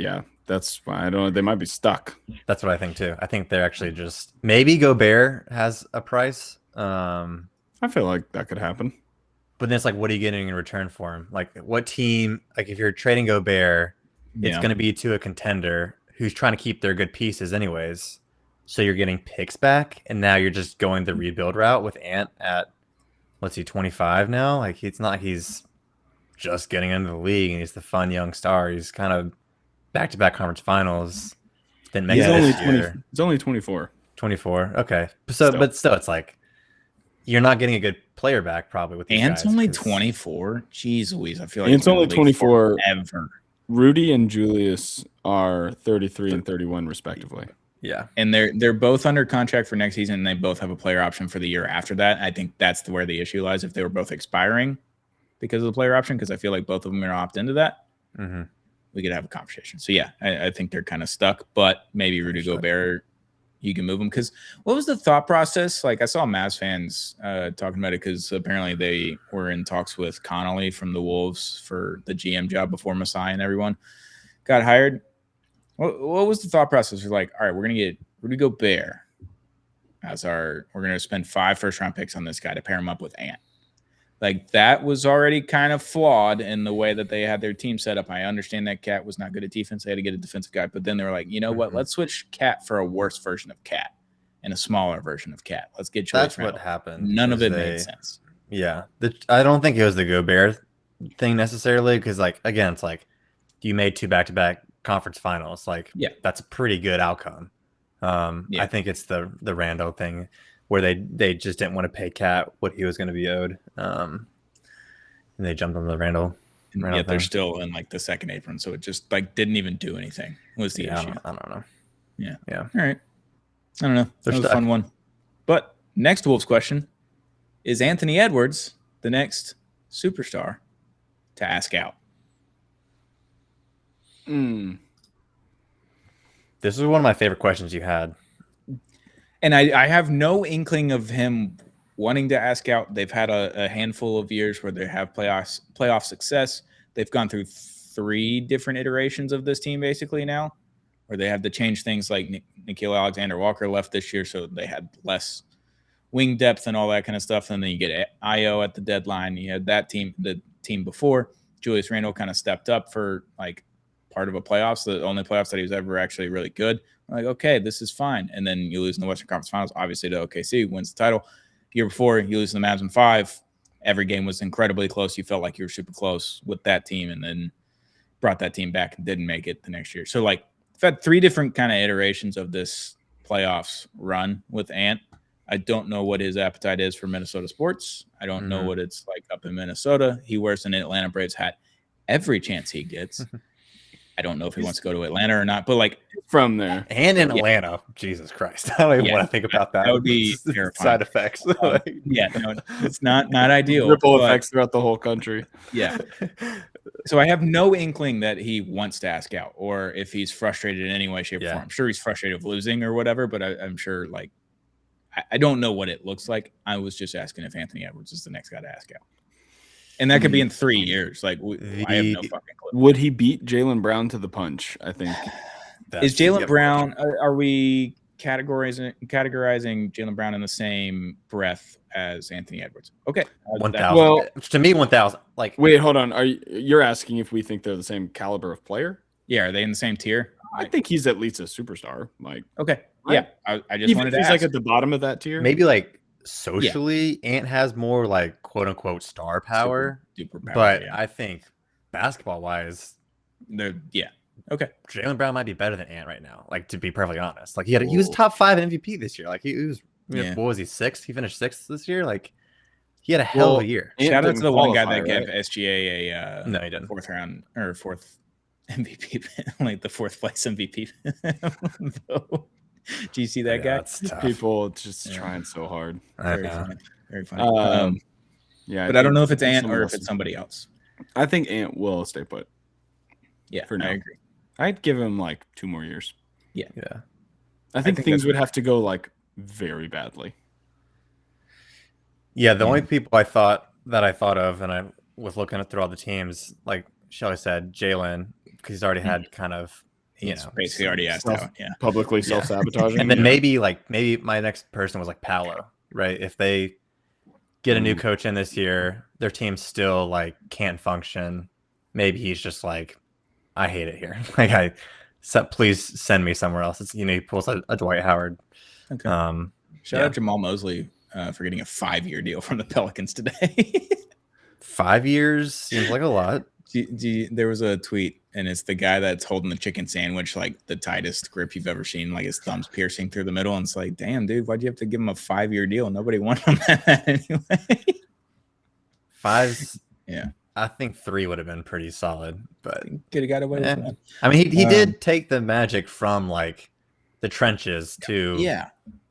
why I don't know. They might be stuck. That's what I think too. I think they're actually just maybe Gobert has a price. I feel like that could happen. But then it's like, what are you getting in return for him? Like, what team? Like, if you're trading Gobert, it's going to be to a contender who's trying to keep their good pieces, anyways. So you're getting picks back, and now you're just going the rebuild route with Ant at 25 now. Like, it's not like he's just getting into the league and he's the fun young star. He's kind of back-to-back conference finals. Didn't make it this year. He's only 24. 24. Okay. But still, it's like you're not getting a good player back probably with these Ant's guys, only 24. Jeez Louise. I feel like Ant's only 24. Ever. Rudy and Julius are 33 and 31 respectively. Yeah. And they're both under contract for next season, and they both have a player option for the year after that. I think that's where the issue lies. If they were both expiring because of the player option, because I feel like both of them are opt into that, we could have a conversation. So, yeah, I think they're kind of stuck. But maybe Rudy Gobert, you can move them. Because what was the thought process? Like, I saw Mavs fans talking about it because apparently they were in talks with Connolly from the Wolves for the GM job before Masai and everyone got hired. What was the thought process? We're like, all right, we're going to get Rudy Gobert we're going to spend 5 first-round picks on this guy to pair him up with Ant. Like, that was already kind of flawed in the way that they had their team set up. I understand that Cat was not good at defense. They had to get a defensive guy. But then they were like, you know what? Let's switch Cat for a worse version of Cat and a smaller version of Cat. Let's get Julius Randle. That's what happened. None of it made sense. Yeah. I don't think it was the Gobert thing necessarily because, like, again, it's like you made 2 back-to-back conference finals. Like, that's a pretty good outcome. I think it's the Randle thing where they just didn't want to pay Cat what he was going to be owed. And they jumped on the Randle. Yeah, they're still in like the second apron, so it just like didn't even do anything. Was the issue? I don't know. Yeah. All right. I don't know. That was a fun one. But next Wolves question: is Anthony Edwards the next superstar to ask out? This is one of my favorite questions you had. And I have no inkling of him wanting to ask out. They've had a handful of years where they have playoff success. They've gone through 3 different iterations of this team basically now, where they have to change things like Nickeil Alexander-Walker left this year, so they had less wing depth and all that kind of stuff. And then you get Io at the deadline. You had that team, the team before. Julius Randle kind of stepped up for like part of a playoffs, the only playoffs that he was ever actually really good. I'm like, okay, this is fine. And then you lose in the Western Conference Finals, obviously to OKC, wins the title. Year before, you lose to the Mavs in 5. Every game was incredibly close. You felt like you were super close with that team, and then brought that team back and didn't make it the next year. So, like, I've had 3 different kind of iterations of this playoffs run with Ant. I don't know what his appetite is for Minnesota sports. I don't know what it's like up in Minnesota. He wears an Atlanta Braves hat every chance he gets. I don't know if he wants to go to Atlanta or not, but like from there and in Atlanta, Jesus Christ, I don't even want to think about that. That would be terrifying. Side effects. No, it's not ideal. Ripple effects throughout the whole country. Yeah. So I have no inkling that he wants to ask out, or if he's frustrated in any way, shape, or form. I'm sure he's frustrated of losing or whatever, but I'm sure like I don't know what it looks like. I was just asking if Anthony Edwards is the next guy to ask out. And that could be in 3 years. Like, I have no fucking clue. Would he beat Jaylen Brown to the punch? I think. Is Jaylen Brown, are we categorizing Jaylen Brown in the same breath as Anthony Edwards? Okay. 1,000. Well, to me, 1,000. Like, wait, hold on. You're asking if we think they're the same caliber of player? Yeah. Are they in the same tier? I think he's at least a superstar. Like, okay. Yeah. I just wanted to ask. He's like at the bottom of that tier. Maybe like socially, Ant has more like quote unquote star power. Super power, but I think basketball wise, okay. Jaylen Brown might be better than Ant right now. Like, to be perfectly honest, like he was top 5 MVP this year. Like he was, what was he, 6th? He finished 6th this year. Like he had a hell of a year. Shout out to the one guy that gave SGA a no, he didn't. 4th round or 4th MVP, like the 4th place MVP. Do you see that guy? People just trying so hard. Very funny. Yeah, but I don't know if it's Ant or if it's somebody else. I think Ant will stay put. Yeah, for now. I agree. I'd give him like 2 more years. Yeah. I think things would have to go like very badly. Yeah, the only people I thought of, and I was looking through all the teams, like Shelly said, Jalen, because he's already had kind of, basically already asked out. Yeah, publicly self-sabotaging. And then maybe my next person was like Paolo, right? If they get a new coach in this year, their team still like can't function. Maybe he's just like, I hate it here. Like please send me somewhere else. It's he pulls a Dwight Howard. Okay. Shout out Jamal Mosley for getting a 5-year deal from the Pelicans today. 5 years seems like a lot. There was a tweet, and it's the guy that's holding the chicken sandwich, like the tightest grip you've ever seen, like his thumb's piercing through the middle. And it's like, damn, dude, why'd you have to give him a 5-year deal? Nobody wanted him that anyway. 5. Yeah. I think 3 would have been pretty solid, but could have got away with that. I mean, he did take the Magic from like the trenches to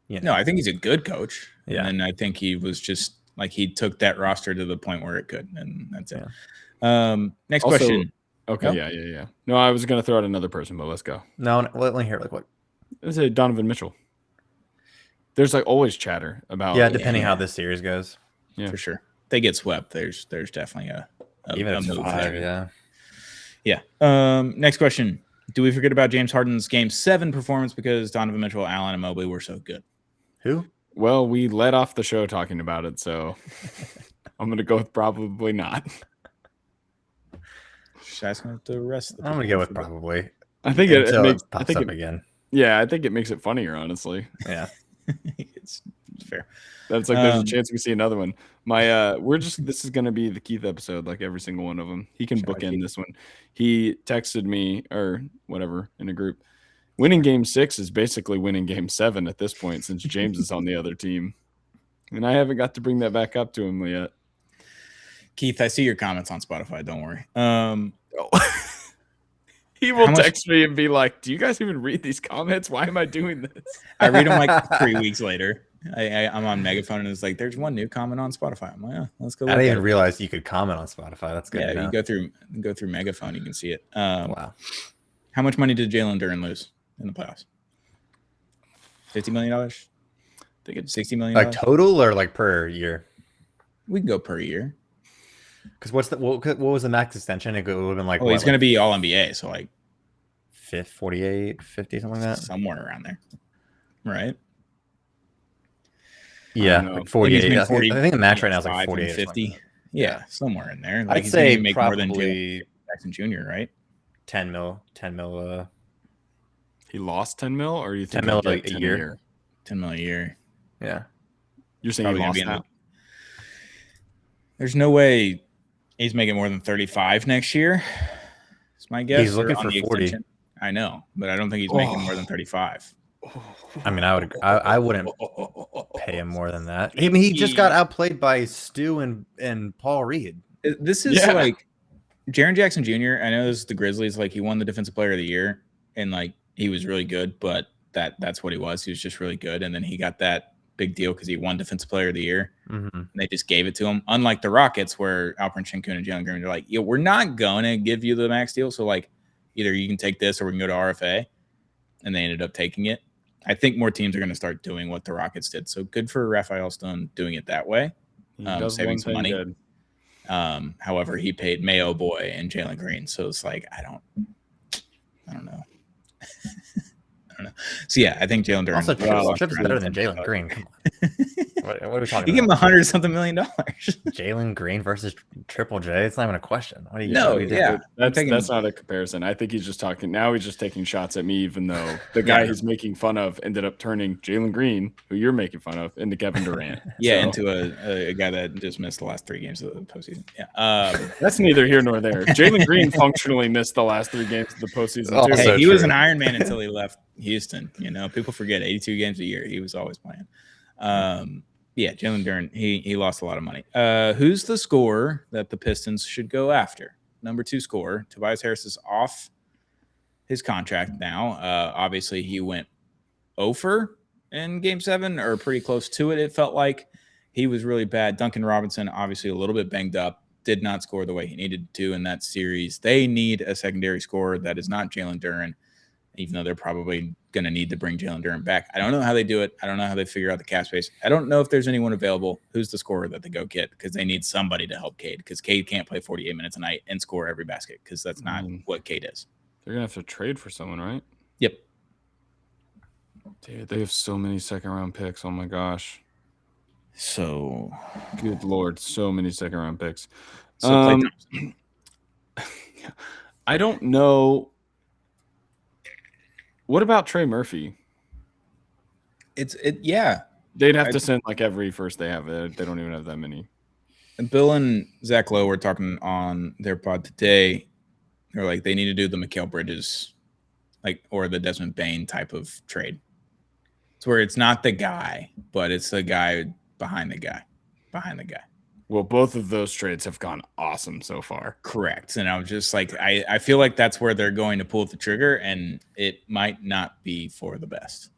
No, I think he's a good coach. Yeah, and I think he was just like he took that roster to the point where it could, and that's it. Next question. Okay, yeah. No, I was gonna throw out another person, but let's go. No, let me hear like what. Let's say Donovan Mitchell. There's like always chatter about depending how this series goes. Yeah, for sure. If they get swept, there's definitely a move there. Yeah. Next question. Do we forget about James Harden's Game 7 performance because Donovan Mitchell, Allen, and Mobley were so good? Who? Well, we led off the show talking about it, so I'm going to go with probably not. Should I ask the rest of the I'm going to go with probably. I think it pops up again. Yeah, I think it makes it funnier, honestly. Yeah. It's fair. That's like there's a chance we see another one. This is gonna be the Keith episode, like every single one of them. He can bookend this one. He texted me or whatever in a group. Winning Game 6 is basically winning Game 7 at this point since James is on the other team, and I haven't got to bring that back up to him yet. Keith, I see your comments on Spotify. Don't worry. He will text me and be like, "Do you guys even read these comments? Why am I doing this?" I read them like 3 weeks later. I'm on Megaphone and it's like, there's one new comment on Spotify. I'm like, let's go. I didn't even realize you could comment on Spotify. That's good. Yeah, you go through Megaphone, you can see it. Wow. How much money did Jalen Duren lose in the playoffs? $50 million? I think it's $60 million. Like total or like per year? We can go per year. Because what was the max extension? It would have been like. Well, he's going to be all NBA, so like 48, 50, something like that. Somewhere around there, right? Yeah, like 48. I think the max right now is like 48, 50. Yeah, somewhere in there. Like I'd say make probably more than Jackson Jr., right? 10 mil. He lost 10 mil, or you think 10 mil like a year? 10 mil a year. Yeah. You're saying he lost that? There's no way he's making more than 35 next year. It's my guess. He's looking for 40. Extension. I know, but I don't think he's making more than 35. I mean, I wouldn't pay him more than that. I mean, he just got outplayed by Stu and Paul Reed. This is like Jaren Jackson Jr. I know this is the Grizzlies. Like, he won the Defensive Player of the Year, and like he was really good, but that's what he was. He was just really good, and then he got that big deal because he won Defensive Player of the Year. Mm-hmm. And they just gave it to him. Unlike the Rockets, where Alperen Şengün and Jalen Green are like, we're not going to give you the max deal. So like, either you can take this or we can go to RFA. And they ended up taking it. I think more teams are going to start doing what the Rockets did. So good for Raphael Stone doing it that way, saving some money. However, he paid Mayo Boy and Jalen Green. So it's like, I don't know. I don't know. So yeah, I think Jalen Duren. Also, Tripp's better than Jalen Green. Come on. What are we talking about? You give him $100-something million. Jalen Green versus Triple J. It's not even a question. What do you? No, yeah, that's not a comparison. I think he's just talking. Now he's just taking shots at me, even though the guy he's making fun of ended up turning Jalen Green, who you're making fun of, into Kevin Durant. Into a guy that just missed the last 3 games of the postseason. Yeah, that's neither here nor there. Jalen Green functionally missed the last 3 games of the postseason too. Hey, he was an Iron Man until he left Houston. You know, people forget 82 games a year. He was always playing. Yeah, Jalen Duren, he lost a lot of money. Who's the scorer that the Pistons should go after? Number 2 scorer. Tobias Harris is off his contract now. Obviously, he went over in Game 7, or pretty close to it, it felt like. He was really bad. Duncan Robinson, obviously a little bit banged up, did not score the way he needed to in that series. They need a secondary scorer that is not Jalen Duren, even though they're probably going to need to bring Jalen Duren back. I don't know how they do it. I don't know how they figure out the cap space. I don't know if there's anyone available. Who's the scorer that they go get? Because they need somebody to help Cade, because Cade can't play 48 minutes a night and score every basket, because that's not what Cade is. They're going to have to trade for someone, right? Yep. Dude, they have so many second-round picks. Oh, my gosh. So, good Lord, so many second-round picks. So I don't know. What about Trey Murphy? Yeah. They'd have to send like every first they have. They don't even have that many. And Bill and Zach Lowe were talking on their pod today. They're like, they need to do the Mikal Bridges, or the Desmond Bane type of trade. It's where it's not the guy, but it's the guy behind the guy. Well, both of those trades have gone awesome so far. Correct. And I was just like, I feel like that's where they're going to pull the trigger, and it might not be for the best.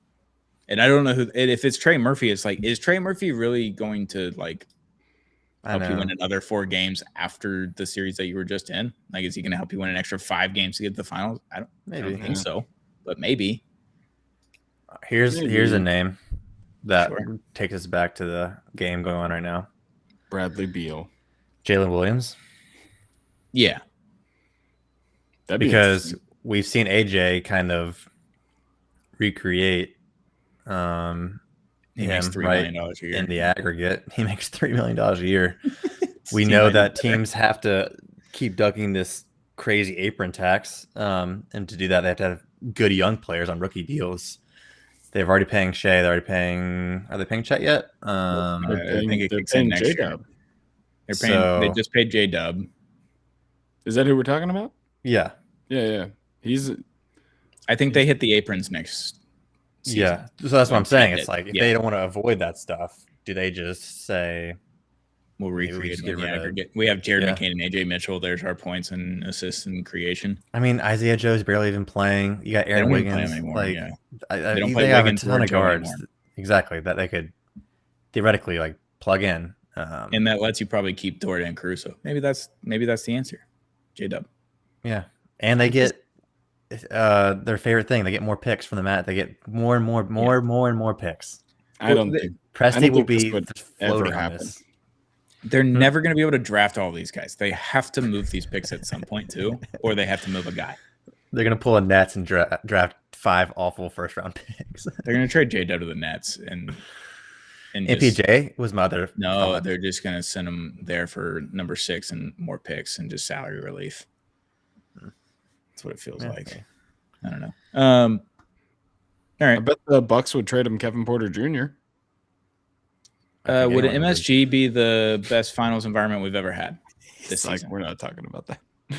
And I don't know if it's Trey Murphy, it's like, is Trey Murphy really going to help you win another 4 games after the series that you were just in? Like, is he going to help you win an extra 5 games to get to the finals? I don't think so, but maybe. Here's a name that takes us back to the game going on right now. Bradley Beal. Jalen Williams. Yeah. Because we've seen AJ kind of recreate he makes $3 million a year. In the aggregate. He makes $3 million a year. We know that teams have to keep ducking this crazy apron tax. And to do that, they have to have good young players on rookie deals. They've already paying Shea. Are they paying Chet yet? I think it kicks in next year. They're paying. They just paid J-Dub. Is that who we're talking about? Yeah. Yeah. I think they hit the aprons next season. Yeah. So that's what I'm saying. It's like, if they don't want to avoid that stuff, do they just say, we'll recreate it in the aggregate? We have Jared McCain and AJ Mitchell. There's our points and assists and creation. I mean, Isaiah Joe's barely even playing. You got Aaron Wiggins. They don't play they have a ton of guards. Exactly. That they could theoretically like plug in. And that lets you probably keep Dort and Caruso. Maybe that's the answer. J-Dub. Yeah. And they get their favorite thing. They get more picks from the mat. They get more and more picks. I don't think Presti will be ever floating on happen. this. They're never going to be able to draft all these guys. They have to move these picks at some point too, or they have to move a guy. They're going to pull a Nets and draft 5 awful first-round picks. They're going to trade J-Dub to the Nets and MPJ was my other. No, thought. they're just going to send him there for number 6 and more picks and just salary relief. That's what it feels like. Okay. I don't know. All right. I bet the Bucks would trade him Kevin Porter Jr. Would an MSG be the best finals environment we've ever had this season? We're not talking about that. Yeah,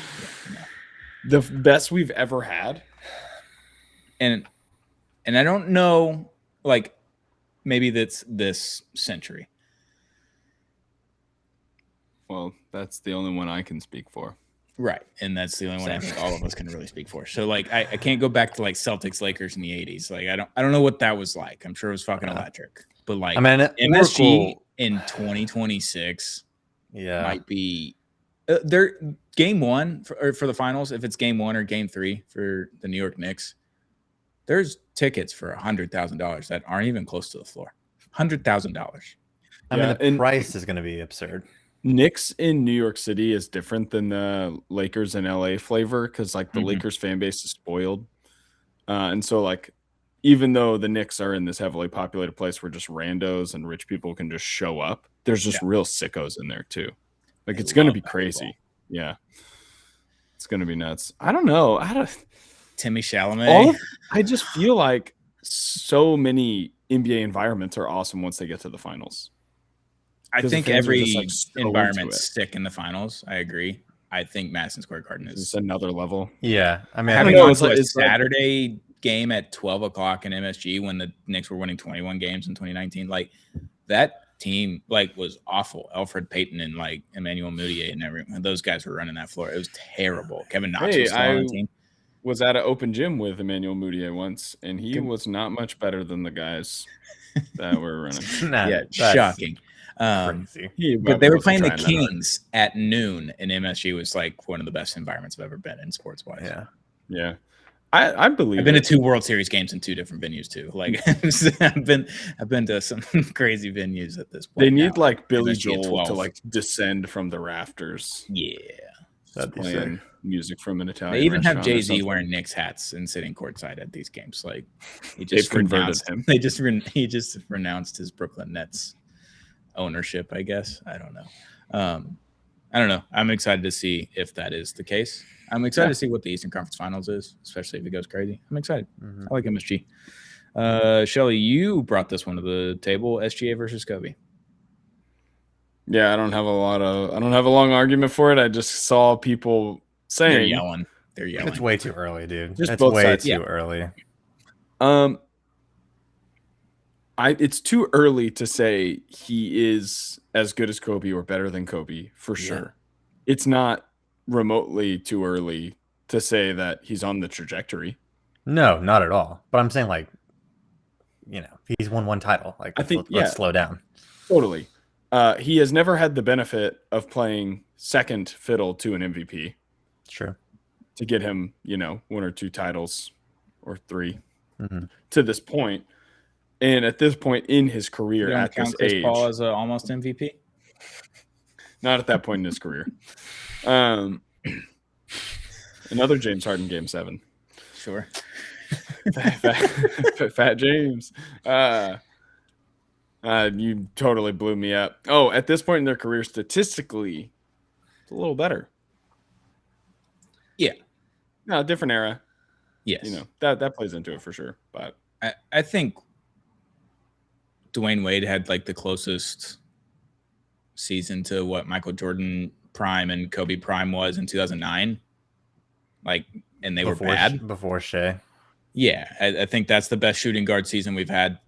The no. best we've ever had. And I don't know, like, maybe that's this century. Well, that's the only one I can speak for. Right. And that's the only one I think all of us can really speak for. So, like, I can't go back to, like, Celtics, Lakers in the 80s. Like, I don't know what that was like. I'm sure it was fucking electric. But, like, I mean, MSG in 2026 might be their game 1 for the finals. If it's game 1 or game 3 for the New York Knicks, there's tickets for $100,000 that aren't even close to the floor. $100,000. I mean, the price is going to be absurd. Knicks in New York City is different than the Lakers in LA flavor because, like, the Lakers fan base is spoiled. And so, like, even though the Knicks are in this heavily populated place where just randos and rich people can just show up, there's just real sickos in there, too. Like, it's going to be crazy. Yeah. It's going to be nuts. I don't know. Timmy Chalamet. I just feel like so many NBA environments are awesome once they get to the finals. I think every environment's sick in the finals. I agree. I think Madison Square Garden is another level. Yeah. I mean, having gone to a Saturday game at 12 o'clock in MSG when the Knicks were winning 21 games in 2019, like, that team, like, was awful. Alfred Payton and, like, Emmanuel Mudiay and everyone. Those guys were running that floor. It was terrible. Kevin Knox was still on the team. Was at an open gym with Emmanuel Mudiay once, and he was not much better than the guys that were running. Shocking. Crazy. But they were playing the Kings at noon, and MSG was, like, one of the best environments I've ever been in sports-wise. Yeah. I believe I've been to 2 World Series games in 2 different venues too. Like, I've been to some crazy venues at this point. They need like Billy Joel to like descend from the rafters. Yeah, that's playing music from an Italian. They even have Jay-Z wearing Knicks hats and sitting courtside at these games. Like, he just renounced him. He just renounced his Brooklyn Nets ownership. I guess I don't know. I'm excited to see if that is the case. I'm excited to see what the Eastern Conference Finals is, especially if it goes crazy. I'm excited. I like MSG. Shelly, you brought this one to the table: SGA versus Kobe. Yeah, I don't have a long argument for it. I just saw people saying they're yelling. It's way too early, dude. Just it's both way sides. too early. It's too early to say he is as good as Kobe or better than Kobe for sure. It's not remotely too early to say that he's on the trajectory. No, not at all. But I'm saying, like, he's won 1 title. Like, I think let's slow down. Totally. He has never had the benefit of playing second fiddle to an MVP. True. To get him, 1 or 2 titles or 3 to this point. And at this point in his career, at this age, Paul as an almost MVP. Not at that point in his career. Another James Harden game 7. Sure. Fat James. You totally blew me up. Oh, at this point in their career, statistically, it's a little better. Yeah. No, different era. Yes. That plays into it for sure. But I think Dwayne Wade had like the closest season to what Michael Jordan prime and Kobe prime was in 2009. Like, and they were bad before Shea. Yeah, I think that's the best shooting guard season we've had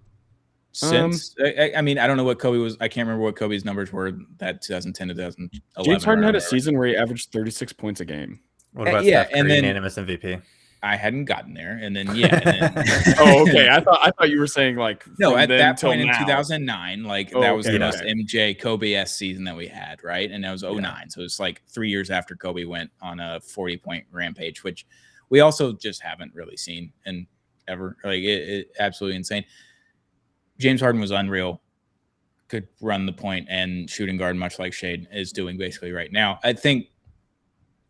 since. I mean, I don't know what Kobe was. I can't remember what Kobe's numbers were that 2010 to 2011. James Harden had a season where he averaged 36 points a game. What about Steph Curry, unanimous MVP? I hadn't gotten there, and then and then, oh, okay. I thought you were saying like no. At that point now. in 2009, like that was the most MJ Kobe-esque season that we had, right? And that was 09, so it's like 3 years after Kobe went on a 40-point rampage, which we also just haven't really seen and ever. Like it absolutely insane. James Harden was unreal. Could run the point and shooting guard, much like Shade is doing basically right now. I think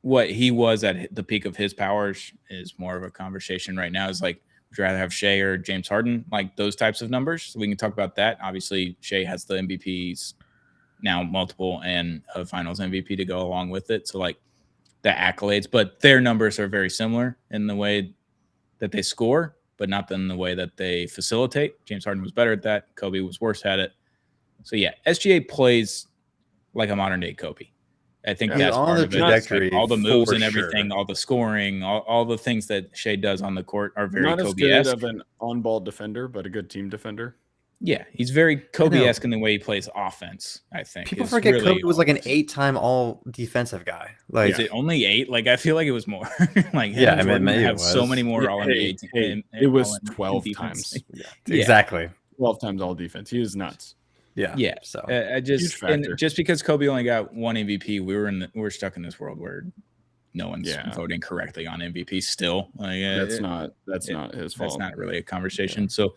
what he was at the peak of his powers is more of a conversation right now. Is like, would you rather have Shea or James Harden? Like those types of numbers. So we can talk about that. Obviously, Shea has the MVPs now, multiple, and a Finals MVP to go along with it. So like the accolades, but their numbers are very similar in the way that they score, but not in the way that they facilitate. James Harden was better at that. Kobe was worse at it. So yeah, SGA plays like a modern day Kobe. I think that's on part the of it. trajectory, Like all the moves and everything, all the scoring, all the things that Shea does on the court are very not Kobe-esque. as good of an on-ball defender, but a good team defender. Yeah, he's very Kobe-esque in the way he plays offense, I think. People forget really Kobe was like an 8-time all defensive guy. Like, is it only 8? Like I feel like it was more. Like I mean, maybe have so many more all NBA. It was 12 times. Exactly. 12 times all defense. He was nuts. Yeah. So I just because Kobe only got one MVP, we're stuck in this world where no one's voting correctly on MVP still. Like, that's not his fault. That's not really a conversation. So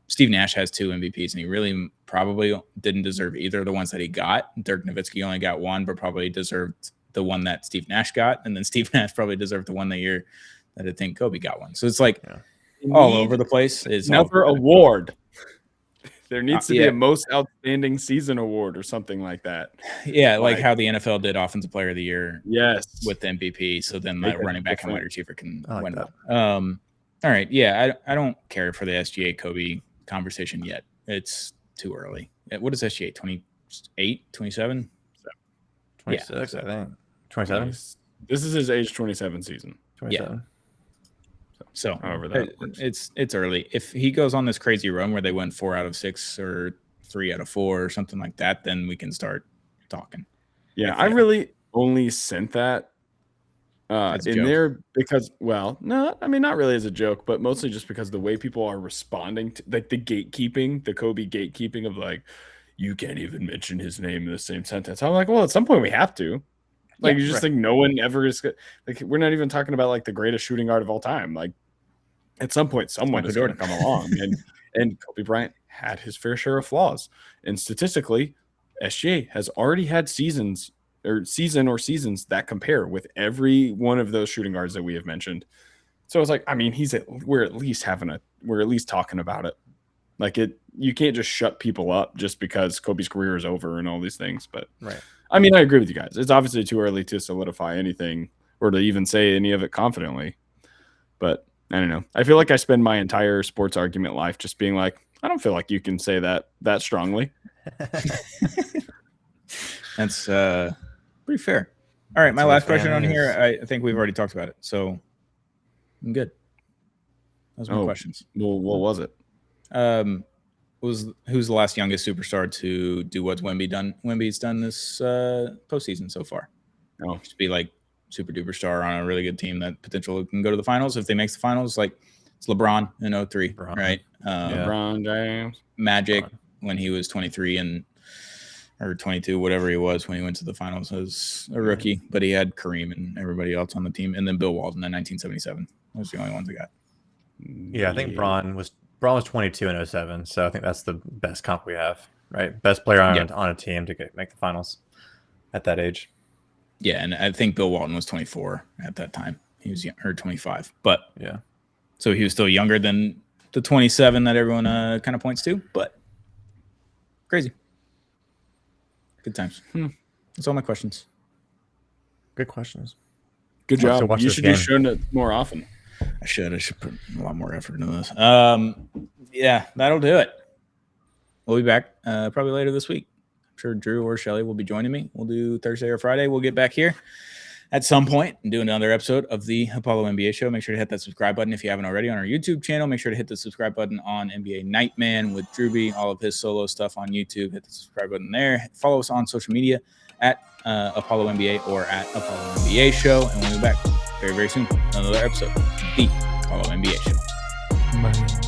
Steve Nash has 2 MVPs, and he really probably didn't deserve either of the ones that he got. Dirk Nowitzki only got one, but probably deserved the one that Steve Nash got, and then Steve Nash probably deserved the one that year that I think Kobe got one. So it's like all over the place. Is another award. There needs to be a most outstanding season award or something like that. Yeah, like how the NFL did Offensive Player of the Year. Yes, with the MVP. So then the running back and wide receiver can win that. All right. Yeah, I don't care for the SGA Kobe conversation yet. It's too early. What is SGA? 28, 27? 26, I think. 27. This is his age 27 season. 27. Yeah. So however that works. It's early. If he goes on this crazy run where they went 4 out of 6 or 3 out of 4 or something like that, then we can start talking. Yeah, I really only sent that in there because, well, no, I mean, not really as a joke, but mostly just because the way people are responding to like the gatekeeping, the Kobe gatekeeping of like, you can't even mention his name in the same sentence. I'm like, well, at some point we have to. Like, you just think no one ever is like, we're not even talking about like the greatest shooting guard of all time. Like, at some point, someone is going to come along, and Kobe Bryant had his fair share of flaws. And statistically, SGA has already had seasons that compare with every one of those shooting guards that we have mentioned. So it's like, I mean, we're at least talking about it. Like you can't just shut people up just because Kobe's career is over and all these things. But I mean, I agree with you guys. It's obviously too early to solidify anything or to even say any of it confidently. But I don't know. I feel like I spend my entire sports argument life just being like, I don't feel like you can say that strongly. That's pretty fair. All right, my last question on here, I think we've already talked about it, so I'm good. Those are my questions. Well, what was it? Who's the last youngest superstar to do what Wemby's done this postseason so far? Just be like super duper star on a really good team that potentially can go to the finals. If they make the finals, like it's LeBron in 03, right? LeBron James. Magic when he was 23 or 22, whatever he was when he went to the finals as a rookie, but he had Kareem and everybody else on the team, and then Bill Walton in 1977. Those are the only ones I got. Yeah, I think Bron was 22 in 07, so I think that's the best comp we have, right? Best player on a team to make the finals at that age. Yeah, and I think Bill Walton was 24 at that time. He was or 25, but so he was still younger than the 27 that everyone kind of points to, but crazy. Good times. That's all my questions. Good questions. Good job. You should be showing it more often. I should put a lot more effort into this. Yeah, that'll do it. We'll be back probably later this week. I'm sure Drew or Shelly will be joining me. We'll do Thursday or Friday. We'll get back here at some point and do another episode of the Apollo NBA Show. Make sure to hit that subscribe button if you haven't already on our YouTube channel. Make sure to hit the subscribe button on NBA Nightman with Drewby, all of his solo stuff on YouTube. Hit the subscribe button there. Follow us on social media at Apollo NBA or at Apollo NBA Show, and we'll be back. very, very soon. Another episode of the Follow NBA Show. Bye.